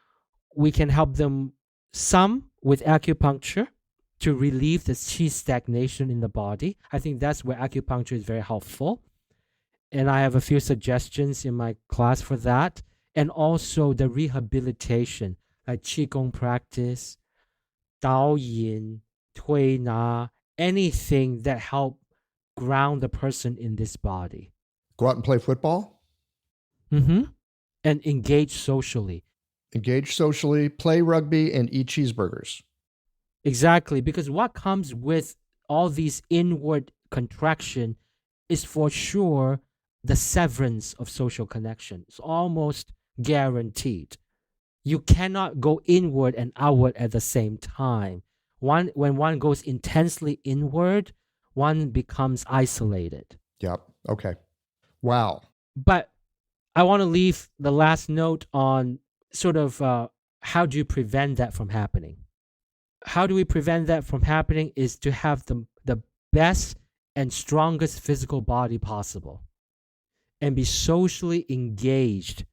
we can help them some with acupuncture to relieve the qi stagnation in the body. I think that's where acupuncture is very helpful. And I have a few suggestions in my class for that. And also the rehabilitation, like qigong practice, dao yin, tui na, anything that help ground the person in this body. Go out and play football? Mm-hmm. And engage socially. Engage socially, play rugby, and eat cheeseburgers. Exactly, because what comes with all these inward contraction is for sure the severance of social connection. It's almost guaranteed. You cannot go inward and outward at the same time. When one goes intensely inward, one becomes isolated. Yep. Okay. Wow. But I want to leave the last note on sort of how do you prevent that from happening? How do we prevent that from happening is to have the best and strongest physical body possible and be socially engaged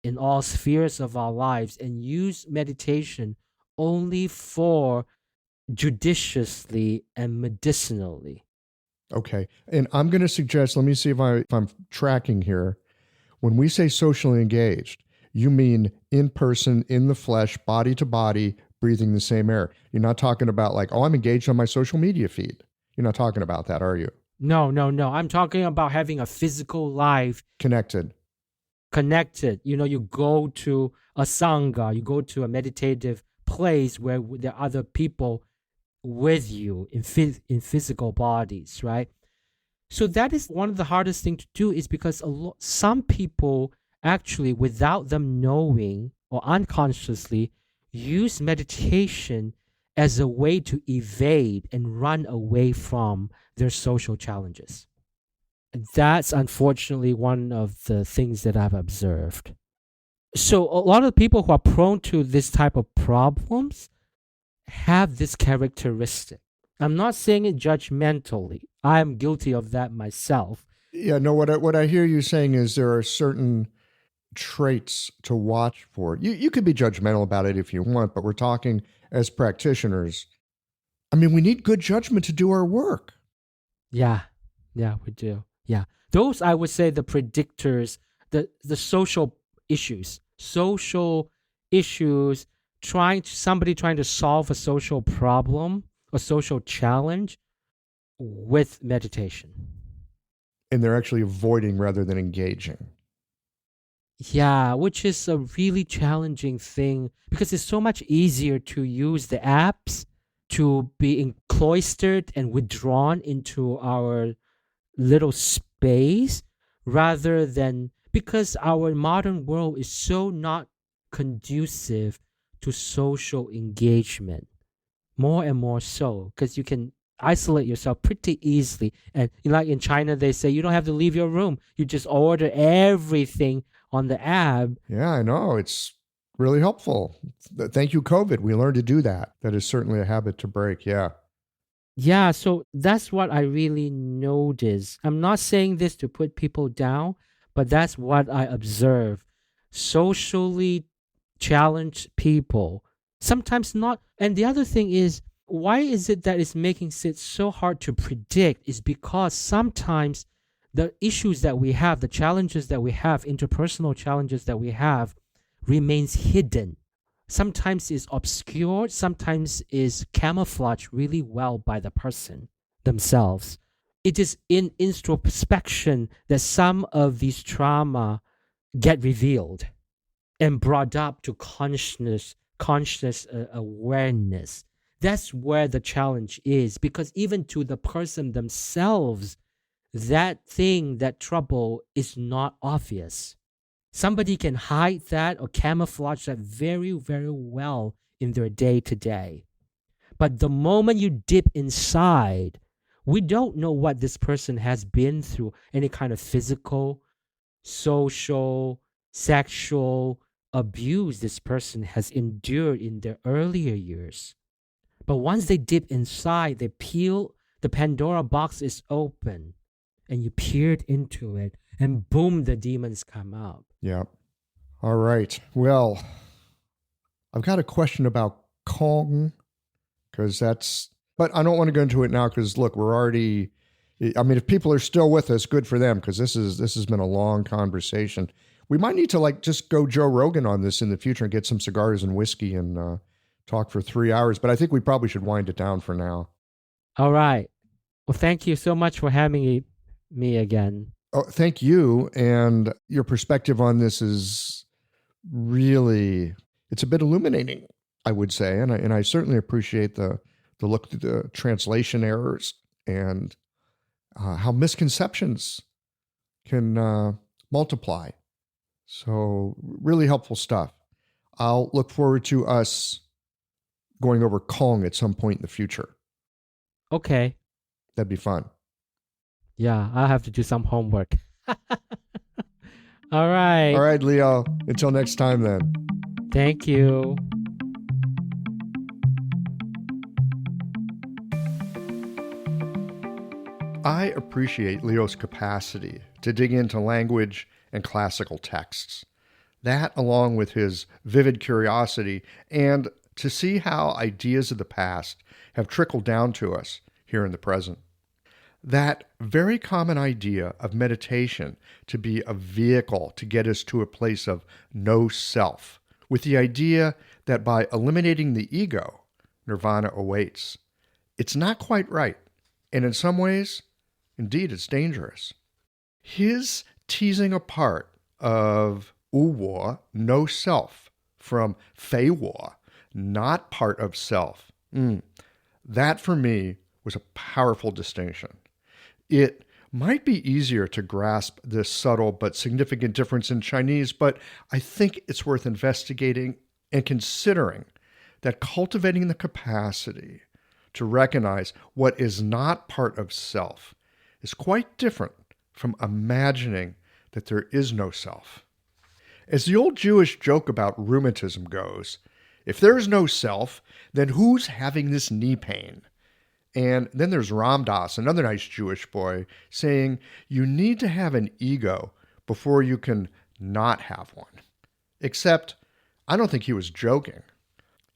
in all spheres of our lives and use meditation only for judiciously and medicinally. Okay. And I'm going to suggest, let me see if I'm tracking here. When we say socially engaged, you mean in person, in the flesh, body to body, breathing the same air. You're not talking about like, I'm engaged on my social media feed. You're not talking about that, are you? No. I'm talking about having a physical life. Connected. You go to a sangha, you go to a meditative place where there are other people with you in physical bodies, right? So that is one of the hardest thing to do, is because some people actually, without them knowing or unconsciously, use meditation as a way to evade and run away from their social challenges. That's unfortunately one of the things that I've observed. So a lot of people who are prone to this type of problems have this characteristic. I'm not saying it judgmentally. I am guilty of that myself. Yeah, no, what I hear you saying is there are certain traits to watch for. You could be judgmental about it if you want, but we're talking as practitioners. I mean, we need good judgment to do our work. Yeah, we do. Yeah. Those, I would say, the predictors, the social issues, somebody trying to solve a social problem, a social challenge with meditation. And they're actually avoiding rather than engaging. Yeah, which is a really challenging thing because it's so much easier to use the apps to be cloistered and withdrawn into our little space rather than, because our modern world is so not conducive to social engagement, more and more so, because you can isolate yourself pretty easily. And like in China, they say you don't have to leave your room. You just order everything on the app. Yeah, I know. It's really helpful. Thank you, COVID. We learned to do that. That is certainly a habit to break. Yeah. Yeah, so that's what I really notice. I'm not saying this to put people down, but that's what I observe. Socially challenged people, sometimes not. And the other thing is, why is it that it's making it so hard to predict is because sometimes the issues that we have, the challenges that we have, interpersonal challenges that we have, remains hidden. Sometimes is obscured, sometimes is camouflaged really well by the person themselves. It is in introspection that some of these trauma get revealed and brought up to conscious awareness. That's where the challenge is, because even to the person themselves, that thing, that trouble is not obvious. Somebody can hide that or camouflage that very, very well in their day-to-day. But the moment you dip inside, we don't know what this person has been through, any kind of physical, social, sexual abuse this person has endured in their earlier years. But once they dip inside, they peel, the Pandora box is open, and you peered into it, and boom, the demons come out. Yeah. All right. Well, I've got a question about Kong, because but I don't want to go into it now because, look, we're already, I mean, if people are still with us, good for them, because this has been a long conversation. We might need to just go Joe Rogan on this in the future and get some cigars and whiskey and talk for 3 hours, but I think we probably should wind it down for now. All right. Well, thank you so much for having me again. Oh, thank you. And your perspective on this is really, it's a bit illuminating, I would say. And I certainly appreciate the look through the translation errors and how misconceptions can multiply. So really helpful stuff. I'll look forward to us going over Kong at some point in the future. Okay. That'd be fun. Yeah, I'll have to do some homework. All right. All right, Leo. Until next time then. Thank you. I appreciate Leo's capacity to dig into language and classical texts. That, along with his vivid curiosity and to see how ideas of the past have trickled down to us here in the present. That very common idea of meditation to be a vehicle to get us to a place of no self, with the idea that by eliminating the ego, nirvana awaits. It's not quite right, and in some ways, indeed, it's dangerous. His teasing apart of wu, no self, from fei wu, not part of self, that for me was a powerful distinction. It might be easier to grasp this subtle but significant difference in Chinese, but I think it's worth investigating and considering that cultivating the capacity to recognize what is not part of self is quite different from imagining that there is no self. As the old Jewish joke about rheumatism goes, if there's no self, then who's having this knee pain? And then there's Ram Dass, another nice Jewish boy, saying you need to have an ego before you can not have one. Except, I don't think he was joking.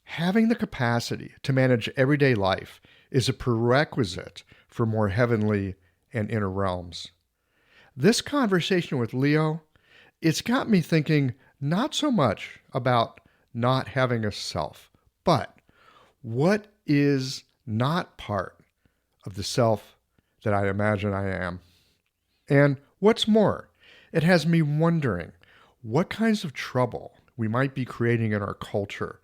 Having the capacity to manage everyday life is a prerequisite for more heavenly and inner realms. This conversation with Leo, it's got me thinking not so much about not having a self, but what is not part of the self that I imagine I am. And what's more, it has me wondering what kinds of trouble we might be creating in our culture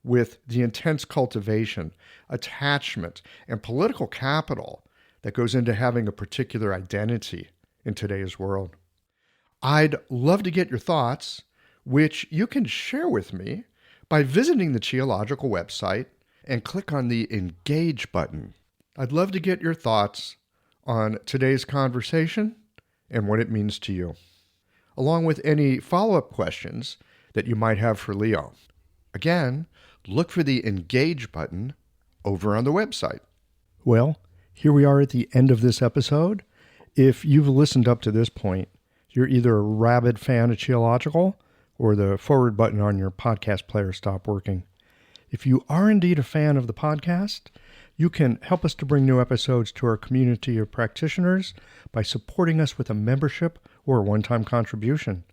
with the intense cultivation, attachment, and political capital that goes into having a particular identity in today's world. I'd love to get your thoughts, which you can share with me by visiting the Qiological website and click on the Engage button. I'd love to get your thoughts on today's conversation and what it means to you, along with any follow-up questions that you might have for Leo. Again, look for the Engage button over on the website. Well, here we are at the end of this episode. If you've listened up to this point, you're either a rabid fan of Qiological or the forward button on your podcast player stopped working. If you are indeed a fan of the podcast, you can help us to bring new episodes to our community of practitioners by supporting us with a membership or a one-time contribution.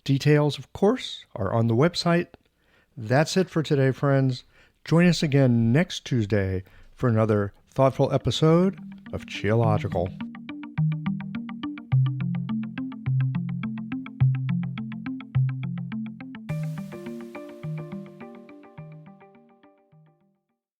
Details, of course, are on the website. That's it for today, friends. Join us again next Tuesday for another thoughtful episode of Qiological.